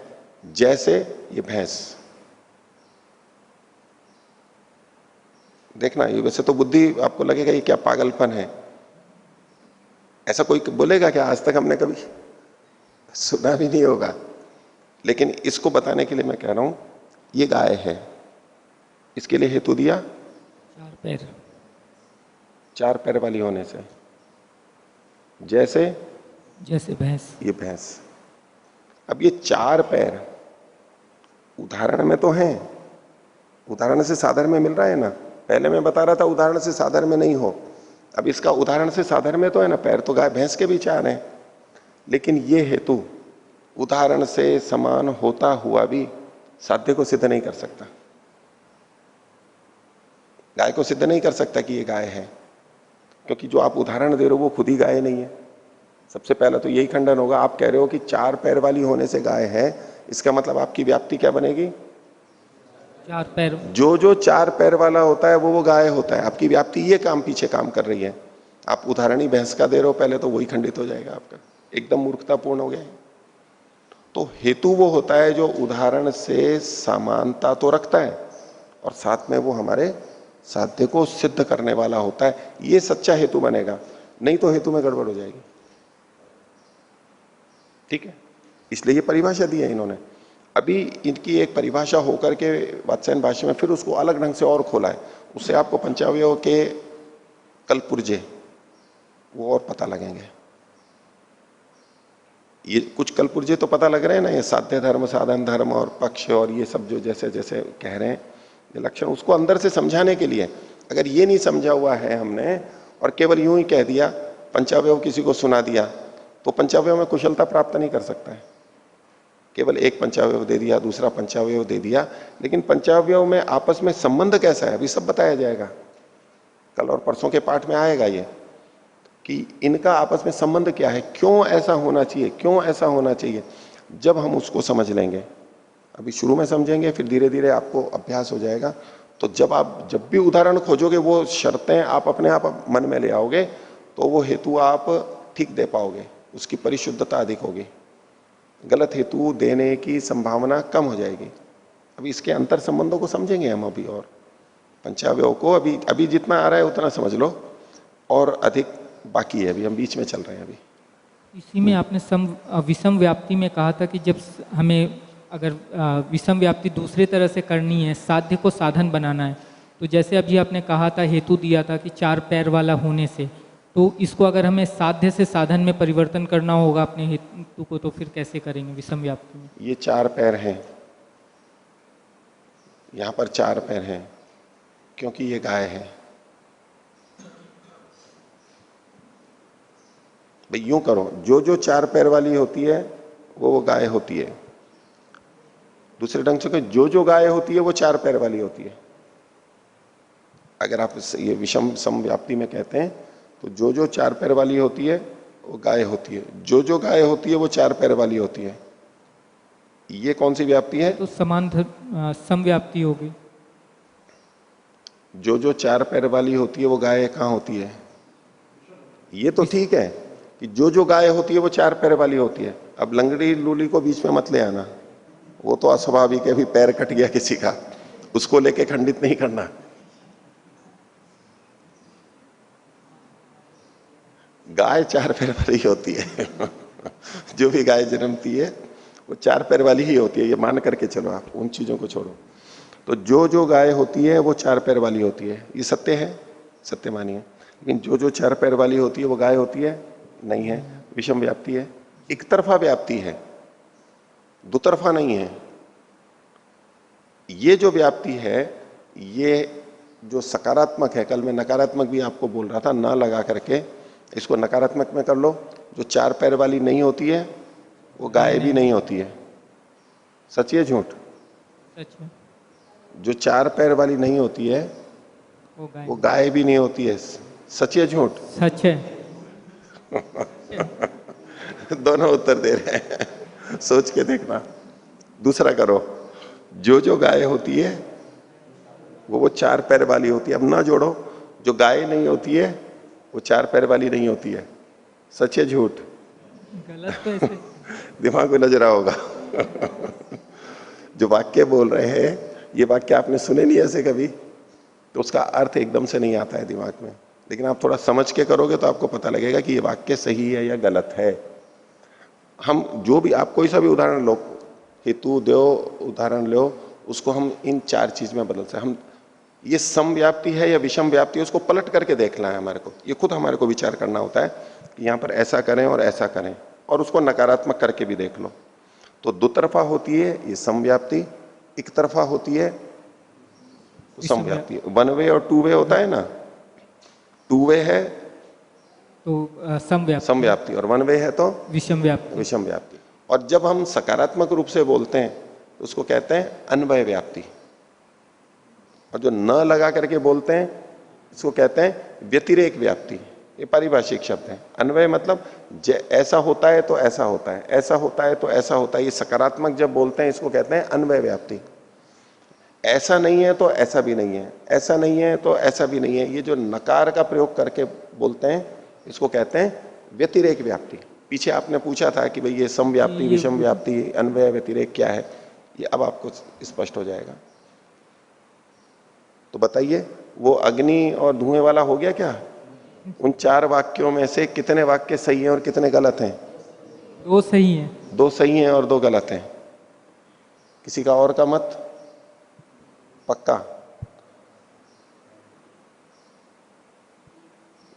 A: जैसे ये भैंस। देखना, ये वैसे तो बुद्धि आपको लगेगा ये क्या पागलपन है, ऐसा कोई बोलेगा क्या? आज तक हमने कभी सुना भी नहीं होगा। लेकिन इसको बताने के लिए मैं कह रहा हूं, ये गाय है, इसके लिए हेतु दिया
D: चार पैर,
A: चार पैर वाली होने से, जैसे
D: जैसे भैंस।
A: ये भैंस। अब ये चार पैर उदाहरण में तो हैं, उदाहरण से साधारण में मिल रहा है ना। पहले मैं बता रहा था उदाहरण से साधारण में नहीं हो, अब इसका उदाहरण से साधारण में तो है ना। पैर तो गाय भैंस के भी चार हैं, लेकिन ये हेतु उदाहरण से समान होता हुआ भी साध्य को सिद्ध नहीं कर सकता। गाय को सिद्ध नहीं कर सकता कि ये गाय है, क्योंकि जो आप उदाहरण दे रहे हो वो खुद ही गाय नहीं है। सबसे पहला तो यही खंडन होगा। आप कह रहे हो कि चार पैर वाली होने से गाय है, इसका मतलब आपकी व्याप्ति क्या बनेगी?
D: चार पैर।
A: जो चार पैर वाला होता है वो गाय होता है। आपकी व्याप्ति ये काम पीछे काम कर रही है। आप उदाहरण ही भैंस का दे रहे हो पहले, तो वही खंडित हो जाएगा आपका, एकदम मूर्खतापूर्ण हो गया। तो हेतु वो होता है जो उदाहरण से समानता तो रखता है और साथ में वो हमारे साध्य को सिद्ध करने वाला होता है। ये सच्चा हेतु बनेगा, नहीं तो हेतु में गड़बड़ हो जाएगी। ठीक है, इसलिए ये परिभाषा दी है इन्होंने। अभी इनकी एक परिभाषा होकर के वात्स्यायन भाष्य में फिर उसको अलग ढंग से और खोला है। उससे आपको पंचावयव के कलपुर्जे वो और पता लगेंगे। ये कुछ कलपुर्जे तो पता लग रहे हैं ना, ये साध्य धर्म, साधन धर्म और पक्ष और ये सब जो जैसे जैसे कह रहे हैं ये लक्षण, उसको अंदर से समझाने के लिए। अगर ये नहीं समझा हुआ है हमने और केवल यूं ही कह दिया, पंचावयव किसी को सुना दिया, तो पंचावयव में कुशलता प्राप्त नहीं कर सकता है। केवल एक पंचावयव दे दिया, दूसरा पंचावयव दे दिया, लेकिन पंचावयव में आपस में संबंध कैसा है अभी सब बताया जाएगा। कल और परसों के पाठ में आएगा ये कि इनका आपस में संबंध क्या है, क्यों ऐसा होना चाहिए, क्यों ऐसा होना चाहिए। जब हम उसको समझ लेंगे, अभी शुरू में समझेंगे, फिर धीरे धीरे आपको अभ्यास हो जाएगा। तो जब भी उदाहरण खोजोगे, वो शर्तें आप अपने आप मन में ले आओगे, तो वो हेतु आप ठीक दे पाओगे, उसकी परिशुद्धता अधिक होगी, गलत हेतु देने की संभावना कम हो जाएगी। अभी इसके अंतर संबंधों को समझेंगे हम अभी, और पंचावयव को अभी जितना आ रहा है उतना समझ लो, और अधिक बाकी है, अभी हम बीच में चल रहे हैं। अभी
D: इसी में आपने विषम व्याप्ति में कहा था कि जब हमें अगर विषम व्याप्ति दूसरे तरह से करनी है, साध्य को साधन बनाना है, तो जैसे अभी आपने कहा था, हेतु दिया था कि चार पैर वाला होने से, तो इसको अगर हमें साध्य से साधन में परिवर्तन करना होगा अपने हेतु को, तो फिर कैसे करेंगे विषम व्याप्ति में?
A: ये चार पैर हैं, यहां पर चार पैर हैं क्योंकि ये गाय है। भाई यूं करो, जो चार पैर वाली होती है वो गाय होती है। दूसरे ढंग से कहो, जो गाय होती है वो चार पैर वाली होती है। अगर आप ये विषम सम व्याप्ति में कहते हैं, तो जो चार पैर वाली होती है वो गाय होती है, जो गाय होती है वो चार पैर वाली होती है। ये कौन सी व्याप्ति है?
D: तो समान सम व्याप्ति होगी।
A: जो चार पैर वाली होती है वो गाय कहाँ होती है? ये तो ठीक है कि जो गाय होती है वो चार पैर वाली होती है। अब लंगड़ी लूली को बीच में मत ले आना, वो तो अस्वाभाविक है, भी पैर कट गया किसी का, उसको लेके खंडित नहीं करना। गाय चार पैर वाली होती है जो भी गाय जन्मती है वो चार पैर वाली ही होती है, ये मान करके चलो, आप उन चीजों को छोड़ो। तो जो गाय होती है वो चार पैर वाली होती है, ये सत्य है, सत्य मानिए। लेकिन जो चार पैर वाली होती है वो गाय होती है नहीं है, विषम व्याप्ति है, एक तरफा व्याप्ति है, दो तरफा नहीं है। ये जो व्याप्ति है ये जो सकारात्मक है, कल मैं नकारात्मक भी आपको बोल रहा था, ना लगा करके इसको नकारात्मक में कर लो। जो चार पैर वाली नहीं होती है वो गाय भी नहीं होती है। सच है झूठ?
D: सच है।
A: जो चार पैर वाली नहीं होती है वो गाय भी नहीं होती है। सच है झूठ?
D: सच है।
A: दोनों उत्तर दे रहे हैं, सोच के देखना। दूसरा करो, जो गाय होती है वो चार पैर वाली होती है। अब ना जोड़ो, जो गाय नहीं होती है वो चार पैर वाली नहीं होती है। सच है झूठ?
D: गलत तो ऐसे
A: दिमाग में नजर होगा। जो वाक्य बोल रहे हैं ये वाक्य आपने सुने नहीं ऐसे कभी, तो उसका अर्थ एकदम से नहीं आता है दिमाग में, लेकिन आप थोड़ा समझ के करोगे तो आपको पता लगेगा कि ये वाक्य सही है या गलत है। हम जो भी, आप कोई सा भी उदाहरण लो, हेतु दो उदाहरण लो, उसको हम इन चार चीज में बदल सकते। हम ये समव्याप्ति है या विषम व्याप्ति है उसको पलट करके देखना है हमारे को। ये खुद हमारे को विचार करना होता है कि यहां पर ऐसा करें और ऐसा करें, और उसको नकारात्मक करके भी देख लो। तो दो तरफा होती है ये समव्याप्ति, एक तरफा होती है तो समव्याप्ति। वन वे और टू वे होता है ना, टू वे है
D: तो समव्याप्ति,
A: समव्याप्ति, और वन वे है तो
D: विषम व्याप्ति।
A: विषम व्याप्ति। और जब हम सकारात्मक रूप से बोलते हैं तो उसको कहते हैं अन्वय व्याप्ति, और जो न लगा करके बोलते हैं इसको कहते हैं व्यतिरेक व्याप्ति। ये पारिभाषिक शब्द है। अन्वय मतलब ऐसा होता है तो ऐसा होता है, ऐसा होता है तो ऐसा होता है। ये सकारात्मक जब बोलते हैं इसको कहते हैं अन्वय व्याप्ति। ऐसा नहीं है तो ऐसा भी नहीं है, ऐसा नहीं है तो ऐसा भी नहीं है। ये जो नकार का प्रयोग करके बोलते हैं इसको कहते हैं व्यतिरेक व्याप्ति। पीछे आपने पूछा था कि भाई ये समव्याप्ति, विषम व्याप्ति, अन्वय, व्यतिरेक क्या है, ये अब आपको स्पष्ट हो जाएगा। तो बताइए, वो अग्नि और धुएं वाला हो गया क्या? उन चार वाक्यों में से कितने वाक्य सही हैं और कितने गलत हैं?
D: दो सही हैं।
A: दो सही हैं और दो गलत हैं। किसी का और का मत? पक्का?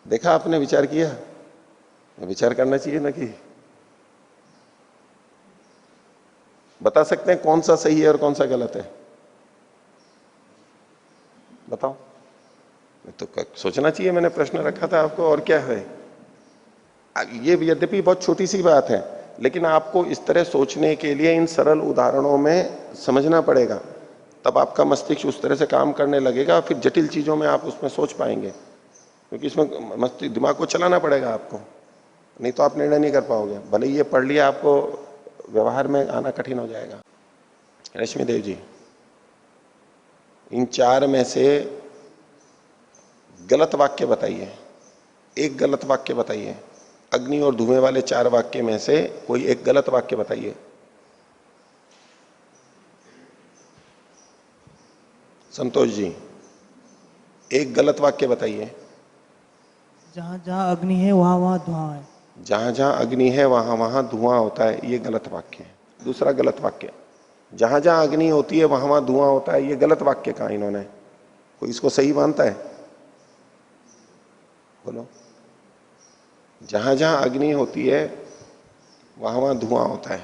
A: देखा आपने, विचार किया? विचार करना चाहिए ना कि बता सकते हैं कौन सा सही है और कौन सा गलत है? बताओ। तो सोचना चाहिए, मैंने प्रश्न रखा था आपको, और क्या है। ये यद्यपि बहुत छोटी सी बात है, लेकिन आपको इस तरह सोचने के लिए इन सरल उदाहरणों में समझना पड़ेगा, तब आपका मस्तिष्क उस तरह से काम करने लगेगा। फिर जटिल चीजों में आप उसमें सोच पाएंगे, क्योंकि इसमें मस्तिष्क, दिमाग को चलाना पड़ेगा आपको, नहीं तो आप निर्णय नहीं कर पाओगे। भले ये पढ़ लिया, आपको व्यवहार में आना कठिन हो जाएगा। रश्मि देव जी, इन चार में से गलत वाक्य बताइए, एक गलत वाक्य बताइए। अग्नि और धुएं वाले चार वाक्य में से कोई एक गलत वाक्य बताइए। संतोष जी, एक गलत वाक्य बताइए।
E: जहाँ जहाँ अग्नि है वहाँ वहाँ धुआं है।
A: जहां जहां अग्नि है वहां वहां धुआं होता है, ये गलत वाक्य है। दूसरा गलत वाक्य, जहां जहां अग्नि होती है वहां वहां धुआं होता है, ये गलत वाक्य कहा इन्होंने? कोई इसको सही मानता है? बोलो। जहां जहां अग्नि होती है वहां वहां धुआं होता है।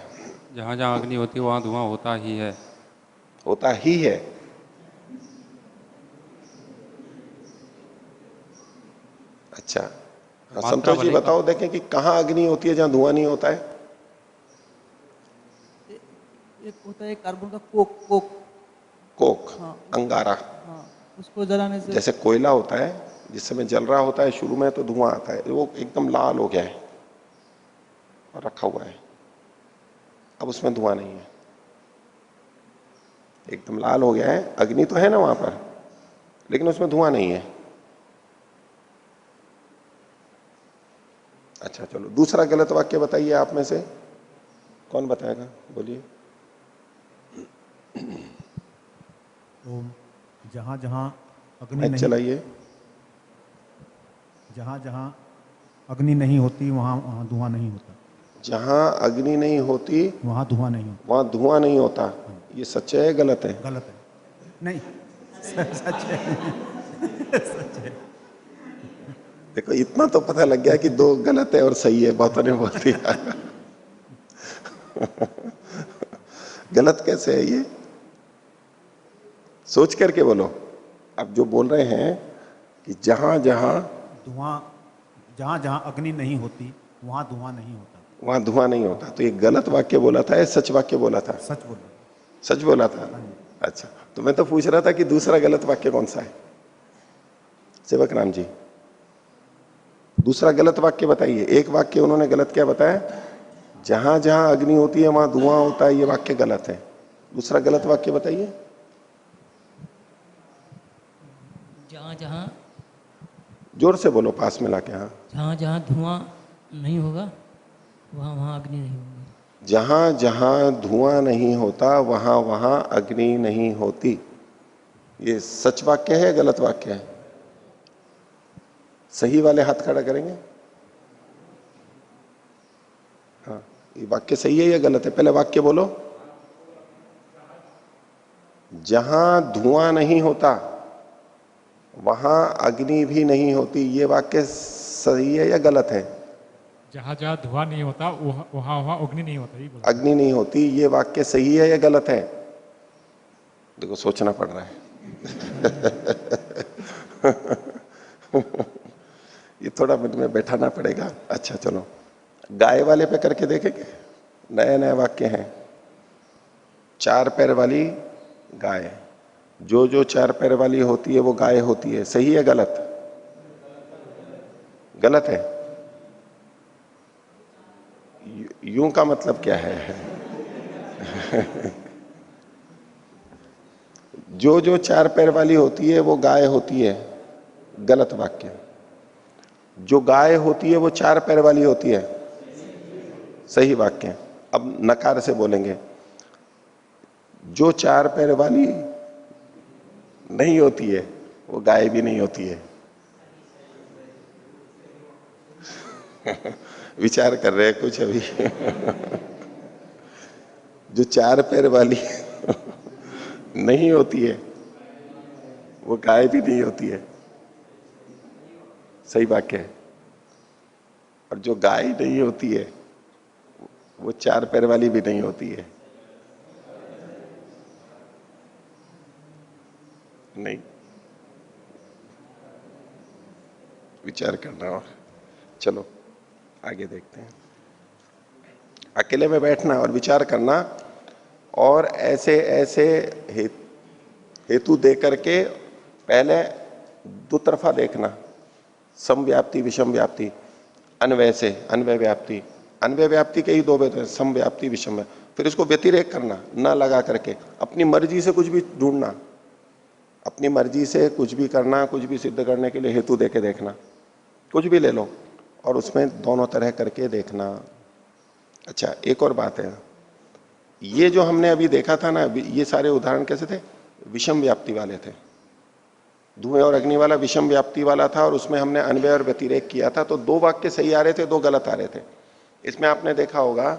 F: जहाँ जहाँ अग्नि होती है वहाँ धुआं होता ही है।
A: होता ही है। अच्छा, हाँ, संतोष जी बताओ, देखें कि कहाँ अग्नि होती है जहां धुआं नहीं होता है।
E: एक होता है कार्बन का कोक, कोक।
A: कोक,
E: हाँ,
A: अंगारा।
E: हाँ, उसको जलाने से
A: जैसे कोयला होता है, जिस समय जल रहा होता है शुरू में तो धुआं आता है, वो एकदम लाल हो गया है और रखा हुआ है, अब उसमें धुआं नहीं है, एकदम लाल हो गया है। अग्नि तो है ना वहां पर, लेकिन उसमें धुआं नहीं है। अच्छा चलो, दूसरा गलत वाक्य बताइए आप में से, कौन बताएगा? बोलिए।
G: तो जहाँ जहाँ अग्नि
A: माइक
G: नहीं,
A: चलाइए।
G: जहाँ जहाँ अग्नि नहीं होती वहाँ वहाँ धुआं नहीं होता।
A: जहां अग्नि नहीं होती
G: वहाँ धुआं नहीं होता।
A: वहां धुआं नहीं होता, ये सच है गलत है?
G: गलत है। नहीं, सच है। सच है।
A: देखो, इतना तो पता लग गया कि दो गलत है और सही है, बहुतों ने बोल दिया। गलत कैसे है ये? सोच करके बोलो। अब जो बोल रहे हैं कि जहां जहां
G: धुआं, जहाँ जहाँ अग्नि नहीं होती वहाँ धुआं नहीं होता।
A: वहां धुआं नहीं होता, तो ये गलत वाक्य बोला था या सच वाक्य बोला था?
G: सच बोलो।
A: सच बोला था। अच्छा, तो मैं तो पूछ रहा था कि दूसरा गलत वाक्य कौन सा है? सेवक राम जी, दूसरा गलत वाक्य बताइए। एक वाक्य उन्होंने गलत क्या बताया? जहां जहां अग्नि होती है वहां धुआं होता है, ये वाक्य गलत है। दूसरा गलत वाक्य बताइए।
H: जहाँ जहाँ
A: जोर से बोलो, पास में लाके। हाँ,
H: जहाँ जहाँ धुआं नहीं होगा वहाँ वहाँ अग्नि नहीं होगी।
A: जहां जहां धुआं नहीं होता वहां वहां अग्नि नहीं होती, ये सच वाक्य है, गलत वाक्य है? सही वाले हाथ खड़ा करेंगे। हाँ, ये वाक्य सही है या गलत है? पहले वाक्य बोलो। जहां धुआं नहीं होता वहां अग्नि भी नहीं होती, ये वाक्य सही है या गलत है?
I: जहाँ जहाँ धुआं नहीं होता वहाँ वहाँ अग्नि नहीं होता, ये बोला।
A: अग्नि नहीं होती, ये वाक्य सही है या गलत है? देखो, सोचना पड़ रहा है। ये थोड़ा मन में बैठाना पड़ेगा। अच्छा चलो, गाय वाले पे करके देखेंगे। नए नए वाक्य हैं। 4 पैर वाली गाय, जो जो 4 पैर वाली होती है वो गाय होती है, सही है गलत? गलत है। यूं का मतलब क्या है? जो जो 4 पैर वाली होती है वो गाय होती है, गलत वाक्य। जो गाय होती है वो 4 पैर वाली होती है, सही वाक्य। अब नकार से बोलेंगे। जो 4 पैर वाली नहीं होती है वो गाय भी नहीं होती है। विचार कर रहे हैं कुछ अभी? जो 4 पैर वाली नहीं होती है वो गाय भी नहीं होती है, सही वाक्य है। और जो गाय नहीं होती है वो 4 पैर वाली भी नहीं होती है। नहीं, विचार करना। और चलो आगे देखते हैं। अकेले में बैठना और विचार करना, और ऐसे ऐसे हेतु दे करके पहले दो तरफा देखना। समव्याप्ति, विषम व्याप्ति, अन्वय से अन्वय व्याप्ति। अन्वय व्याप्ति के ही 2 भेद हैं, समव्याप्ति, विषम व्याप्ति। फिर इसको व्यतिरेक करना, न लगा करके अपनी मर्जी से कुछ भी ढूंढना, अपनी मर्जी से कुछ भी करना, कुछ भी सिद्ध करने के लिए हेतु देके देखना। कुछ भी ले लो और उसमें दोनों तरह करके देखना। अच्छा, एक और बात है, ये जो हमने अभी देखा था ना, ये सारे उदाहरण कैसे थे? विषम व्याप्ति वाले थे। धुएं और अग्नि वाला विषम व्याप्ति वाला था, और उसमें हमने अन्वय और व्यतिरेक किया था। तो 2 वाक्य सही आ रहे थे, 2 गलत आ रहे थे। इसमें आपने देखा होगा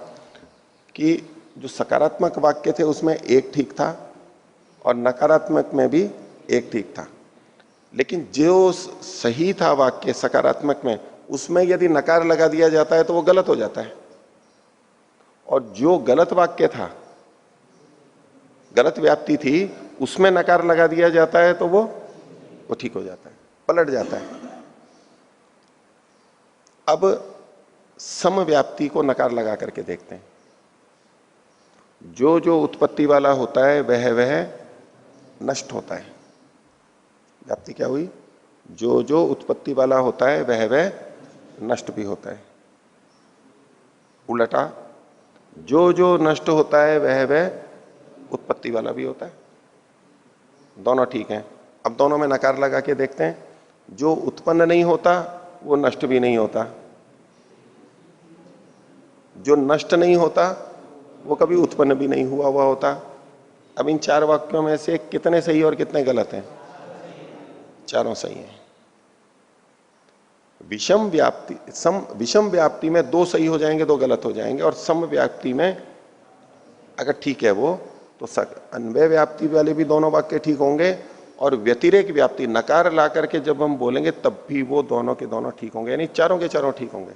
A: कि जो सकारात्मक वाक्य थे उसमें एक ठीक था, और नकारात्मक में भी एक ठीक था। लेकिन जो सही था वाक्य सकारात्मक में, उसमें यदि नकार लगा दिया जाता है तो वो गलत हो जाता है। और जो गलत वाक्य था, गलत व्याप्ति थी, उसमें नकार लगा दिया जाता है तो वो ठीक हो जाता है, पलट जाता है। अब समव्याप्ति को नकार लगा करके देखते हैं। जो जो उत्पत्ति वाला होता है वह नष्ट होता है। व्याप्ति क्या हुई? जो जो उत्पत्ति वाला होता है वह नष्ट भी होता है। उल्टा, जो जो नष्ट होता है वह उत्पत्ति वाला भी होता है। दोनों ठीक हैं। अब दोनों में नकार लगा के देखते हैं। जो उत्पन्न नहीं होता वो नष्ट भी नहीं होता, जो नष्ट नहीं होता वो कभी उत्पन्न भी नहीं हुआ होता। अब इन 4 वाक्यों में से कितने सही और कितने गलत हैं? चारों सही हैं। विषम व्याप्ति में 2 सही हो जाएंगे, 2 गलत हो जाएंगे। और सम व्याप्ति में अगर ठीक है वो, तो अन्वय व्याप्ति वाले भी दोनों वाक्य ठीक होंगे, और व्यतिरेक व्याप्ति नकार ला करके जब हम बोलेंगे तब भी वो दोनों के दोनों ठीक होंगे, यानी चारों के चारों ठीक होंगे।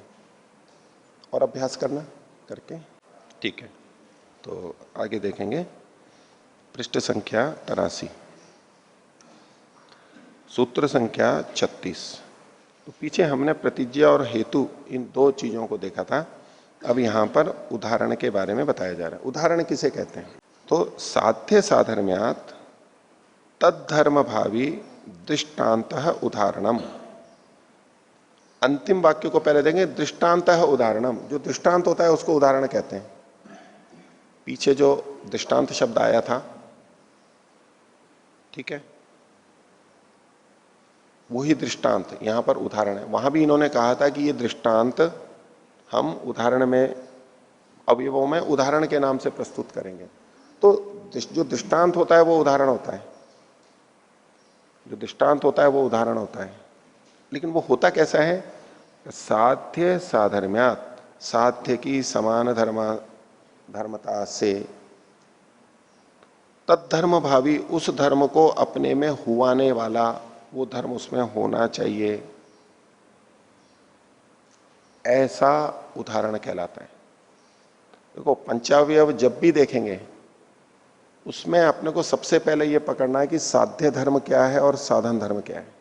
A: और अभ्यास करना करके ठीक है। तो आगे देखेंगे पृष्ठ संख्या 83। सूत्र संख्या 36। तो पीछे हमने प्रतिज्ञा और हेतु इन दो चीजों को देखा था। अब यहां पर उदाहरण के बारे में बताया जा रहा है। उदाहरण किसे कहते हैं? तो साध्य साधर्म्यात् तद्धर्म भावी दृष्टांत उदाहरणम। अंतिम वाक्य को पहले देंगे, दृष्टांत उदाहरणम। जो दृष्टांत होता है उसको उदाहरण कहते हैं। पीछे जो दृष्टांत शब्द आया था, ठीक है, वही दृष्टांत यहां पर उदाहरण है। वहां भी इन्होंने कहा था कि ये दृष्टांत हम उदाहरण में, अवयवों में उदाहरण के नाम से प्रस्तुत करेंगे। तो जो दृष्टांत होता है वो उदाहरण होता है, जो दृष्टांत होता है वो उदाहरण होता है। लेकिन वो होता कैसा है? साध्य साधर्म्यात्, साध्य की समान धर्मता से, तद्धर्म भावी, उस धर्म को अपने में हुआने वाला, वो धर्म उसमें होना चाहिए, ऐसा उदाहरण कहलाता है। देखो पंचावयव जब भी देखेंगे उसमें अपने को सबसे पहले यह पकड़ना है कि साध्य धर्म क्या है और साधन धर्म क्या है।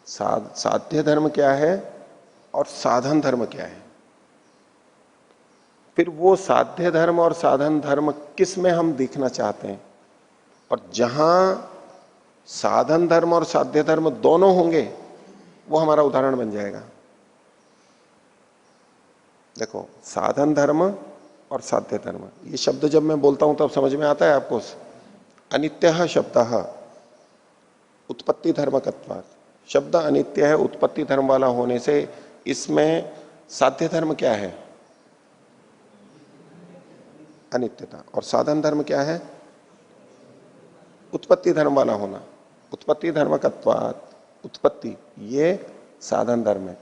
A: साध्य धर्म क्या है और साधन धर्म क्या है। फिर वो साध्य धर्म और साधन धर्म किस में हम देखना चाहते हैं, और जहां साधन धर्म और साध्य धर्म दोनों होंगे वो हमारा उदाहरण बन जाएगा। देखो साधन धर्म और साध्य धर्म, ये शब्द जब मैं बोलता हूं तब समझ में आता है आपको? अनित्य शब्द उत्पत्ति धर्मकत्वात्, शब्द अनित्य है, उत्पत्ति धर्म वाला होने से इसमें साध्य धर्म क्या है? अनित्यता। और साधन धर्म क्या है? उत्पत्ति धर्म वाला होना। उत्पत्ति धर्मकत्वात्, उत्पत्ति ये साधन धर्म है,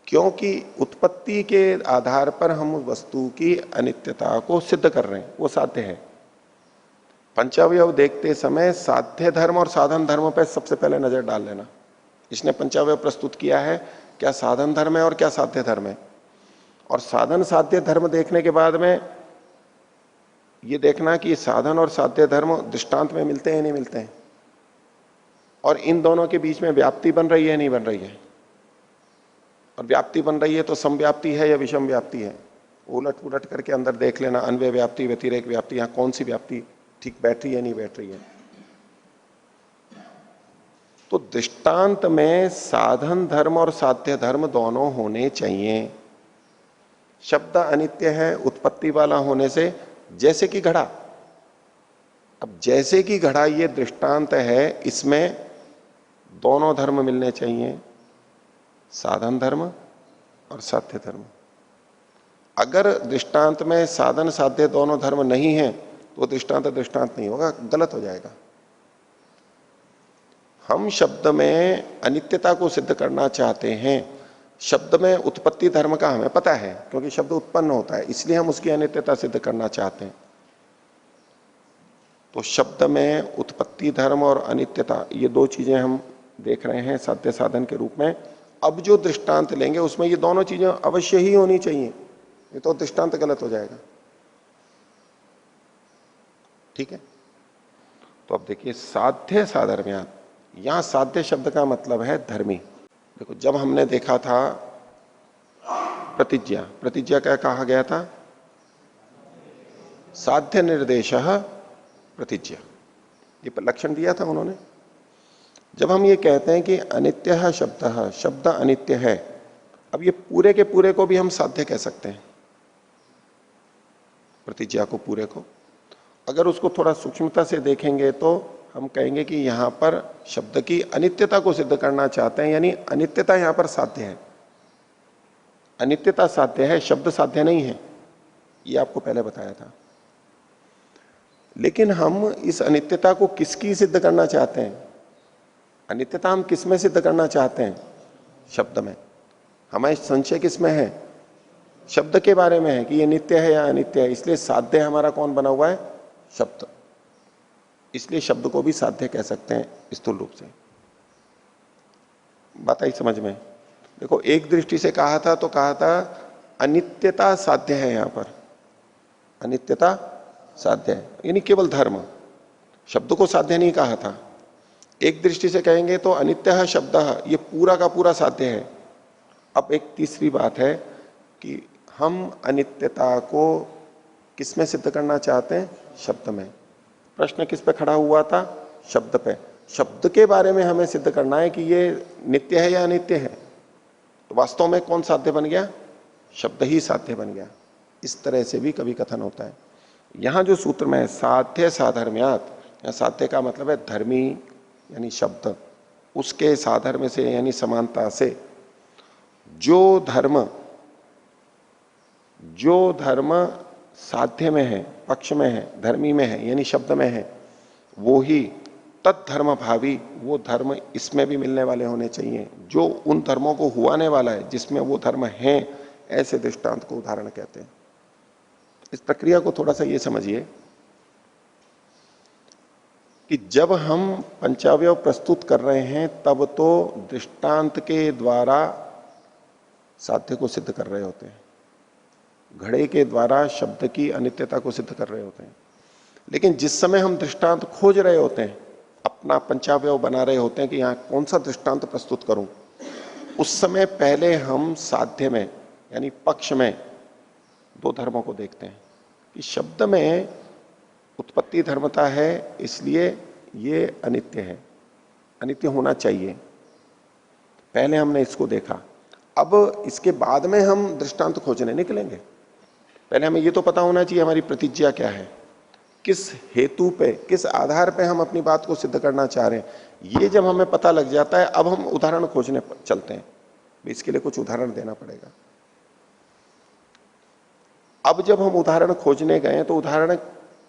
A: क्योंकि उत्पत्ति के आधार पर हम वस्तु की अनित्यता को सिद्ध कर रहे हैं, वो साध्य है। पंचावयव देखते समय साध्य धर्म और साधन धर्म पर सबसे पहले नजर डाल लेना। इसने पंचावयव प्रस्तुत किया है, क्या साधन धर्म है और क्या साध्य धर्म है। और साधन साध्य धर्म देखने के बाद में ये देखना कि साधन और साध्य धर्म दृष्टांत में मिलते हैं नहीं मिलते हैं, और इन दोनों के बीच में व्याप्ति बन रही है नहीं बन रही है। और व्याप्ति बन रही है तो समव्याप्ति है या विषम व्याप्ति है, उलट पुलट करके अंदर देख लेना। अन्वय व्याप्ति, व्यतिरेक व्याप्ति, यहां कौन सी व्याप्ति ठीक बैठ रही है नहीं बैठ रही है। तो दृष्टांत में साधन धर्म और साध्य धर्म दोनों होने चाहिए। शब्द अनित्य है, उत्पत्ति वाला होने से, जैसे कि घड़ा। अब जैसे कि घड़ा ये दृष्टांत है, इसमें दोनों धर्म मिलने चाहिए, साधन धर्म और साध्य धर्म। अगर दृष्टांत में साधन साध्य दोनों धर्म नहीं है तो दृष्टांत दृष्टांत नहीं होगा, गलत हो जाएगा। हम शब्द में अनित्यता को सिद्ध करना चाहते हैं, शब्द में उत्पत्ति धर्म का हमें पता है क्योंकि शब्द उत्पन्न होता है, इसलिए हम उसकी अनित्यता सिद्ध करना चाहते हैं। तो शब्द में उत्पत्ति धर्म और अनित्यता, ये दो चीजें हम देख रहे हैं साध्य साधन के रूप में। अब जो दृष्टांत लेंगे उसमें ये दोनों चीजें अवश्य ही होनी चाहिए, ये तो दृष्टांत गलत हो जाएगा। ठीक है, तो अब देखिए साध्य साधर्म्यात्, यहां साध्य शब्द का मतलब है धर्मी। देखो जब हमने देखा था प्रतिज्ञा, प्रतिज्ञा क्या कहा गया था? साध्य निर्देश प्रतिज्ञा, ये लक्षण दिया था उन्होंने। जब हम ये कहते हैं कि अनित्य शब्द, शब्द अनित्य है, अब ये पूरे के पूरे को भी हम साध्य कह सकते हैं, प्रतिज्ञा को पूरे को। अगर उसको थोड़ा सूक्ष्मता से देखेंगे तो हम कहेंगे कि यहां पर शब्द की अनित्यता को सिद्ध करना चाहते हैं, यानी अनित्यता यहां पर साध्य है। अनित्यता साध्य है, शब्द साध्य नहीं है, ये आपको पहले बताया था। लेकिन हम इस अनित्यता को किसकी सिद्ध करना चाहते हैं? अनित्यता हम किस में सिद्ध करना चाहते हैं? शब्द में। हमारे संशय किस में है? शब्द के बारे में है कि ये नित्य है या अनित्य है, इसलिए साध्य हमारा कौन बना हुआ है? शब्द। इसलिए शब्द को भी साध्य कह सकते हैं स्थूल रूप से। बात आई समझ में? देखो एक दृष्टि से कहा था तो कहा था अनित्यता साध्य है, यहां पर अनित्यता साध्य है, यानी केवल धर्म, शब्द को साध्य नहीं कहा था। एक दृष्टि से कहेंगे तो अनित्य शब्द ये पूरा का पूरा साध्य है। अब एक तीसरी बात है कि हम अनित्यता को किसमें सिद्ध करना चाहते हैं? शब्द में। प्रश्न किस पे खड़ा हुआ था? शब्द पे। शब्द के बारे में हमें सिद्ध करना है कि ये नित्य है या अनित्य है। तो वास्तव में कौन साध्य बन गया? शब्द ही साध्य बन गया। इस तरह से भी कभी कथन होता है। यहां जो सूत्र में है साध्य साधर्म्यात, या साध्य का मतलब है धर्मी यानी शब्द, उसके साधर्म्य से यानी समानता से जो धर्म साध्य में है, पक्ष में है, धर्मी में है यानी शब्द में है, वो ही तत्धर्म भावी, वो धर्म इसमें भी मिलने वाले होने चाहिए जो उन धर्मों को हुआने वाला है जिसमें वो धर्म है। ऐसे दृष्टांत को उदाहरण कहते हैं। इस प्रक्रिया को थोड़ा सा ये समझिए कि जब हम पंचावयव प्रस्तुत कर रहे हैं तब तो दृष्टांत के द्वारा साध्य को सिद्ध कर रहे होते हैं, घड़े के द्वारा शब्द की अनित्यता को सिद्ध कर रहे होते हैं। लेकिन जिस समय हम दृष्टांत खोज रहे होते हैं, अपना पंचावयव बना रहे होते हैं कि यहां कौन सा दृष्टांत प्रस्तुत करूं, उस समय पहले हम साध्य में यानी पक्ष में दो धर्मों को देखते हैं कि शब्द में उत्पत्ति धर्मता है, इसलिए ये अनित्य है, अनित्य होना चाहिए। पहले हमने इसको देखा। अब इसके बाद में हम दृष्टांत खोजने निकलेंगे। पहले हमें ये तो पता होना चाहिए हमारी प्रतिज्ञा क्या है, किस हेतु पे, किस आधार पे हम अपनी बात को सिद्ध करना चाह रहे हैं। ये जब हमें पता लग जाता है, अब हम उदाहरण खोजने चलते हैं। इसके लिए कुछ उदाहरण देना पड़ेगा। अब जब हम उदाहरण खोजने गए तो उदाहरण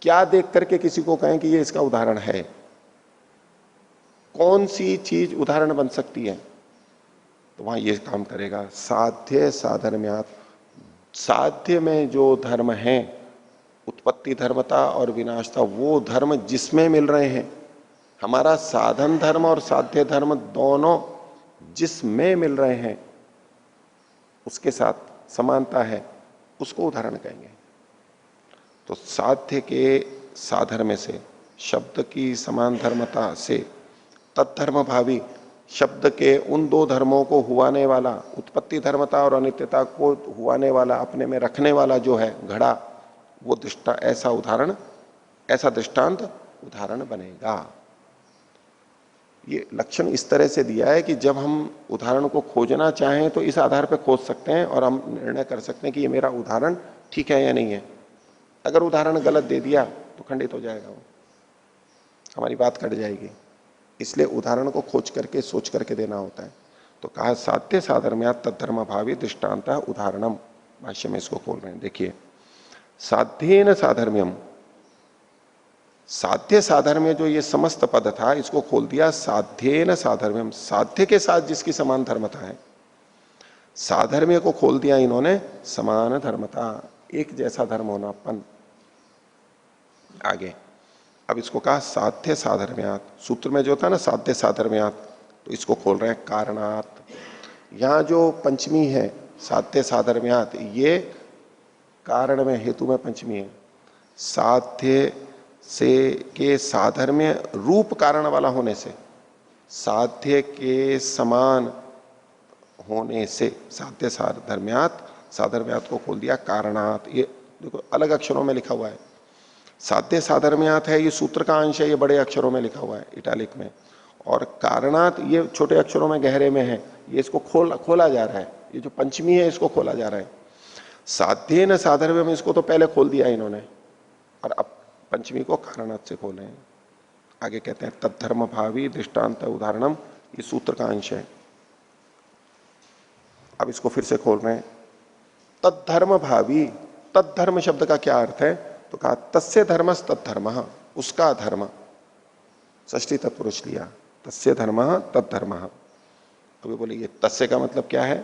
A: क्या देख करके किसी को कहें कि ये इसका उदाहरण है? कौन सी चीज उदाहरण बन सकती है? तो वहां ये काम करेगा साध्य साधर्म्यात। साध्य में जो धर्म है, उत्पत्ति धर्मता और विनाशता, वो धर्म जिसमें मिल रहे हैं, हमारा साधन धर्म और साध्य धर्म दोनों जिसमें मिल रहे हैं, उसके साथ समानता है, उसको उदाहरण कहेंगे। तो साध्य के साधर्म्य से, शब्द की समान धर्मता से, तत्धर्म भावी, शब्द के उन दो धर्मों को हुआने वाला, उत्पत्ति धर्मता और अनित्यता को हुआने वाला, अपने में रखने वाला जो है घड़ा, वो ऐसा दृष्टांत उदाहरण बनेगा। ये लक्षण इस तरह से दिया है कि जब हम उदाहरण को खोजना चाहें तो इस आधार पर खोज सकते हैं और हम निर्णय कर सकते हैं कि ये मेरा उदाहरण ठीक है या नहीं है। अगर उदाहरण गलत दे दिया तो खंडित हो जाएगा, वो हमारी बात कट जाएगी। इसलिए उदाहरण को खोज करके सोच करके देना होता है। तो कहा साध्य साधर्म्यात तद्धर्म भावी दृष्टांत उदाहरणम। भाष्य में इसको खोल रहे हैं, देखिए। साध्येन साधर्म्यम, साध्य साधर्म्य जो ये समस्त पद था, इसको खोल दिया साध्येन साधर्म्यम। साध्य के साथ जिसकी समान धर्मता है, साधर्म्य को खोल दिया इन्होंने समान धर्मता, एक जैसा धर्म होनापन। आगे अब इसको कहा साध्य साधर्म्यात। सूत्र में जो था ना साध्य साधर्म्यात, तो इसको खोल रहे हैं कारणात। यहां जो पंचमी है साध्य साधर्म्यात, ये कारण में, हेतु में पंचमी है। साध्य से के साधर्म्य रूप कारण वाला होने से, साध्य के समान होने से, साध्य साधर्म्यात, साधर्म्यात को खोल दिया कारणात। ये देखो अलग अक्षरों में लिखा हुआ है। साध्य साधर्म्यात है, ये सूत्र का अंश है, ये बड़े अक्षरों में लिखा हुआ है इटालिक में। और कारणात ये छोटे अक्षरों में गहरे में है। ये इसको खोला जा रहा है, ये जो पंचमी है इसको खोला जा रहा है। साध्य न साधर्म्य में इसको तो पहले खोल दिया इन्होंने, और अब पंचमी को कारणात से खोले हैं। आगे कहते हैं तद्धर्म भावी दृष्टांत उदाहरणम, ये सूत्र का अंश है। अब इसको फिर से खोल रहे हैं। तद्धर्म भावी, तद्धर्म शब्द का क्या अर्थ है? तो कहा तस्य धर्मस तद्धर्म, उसका धर्म, षष्ठी तत्पुरुष लिया, तस्य धर्म तद्धर्म। अभी बोले ये तस्य का मतलब क्या है?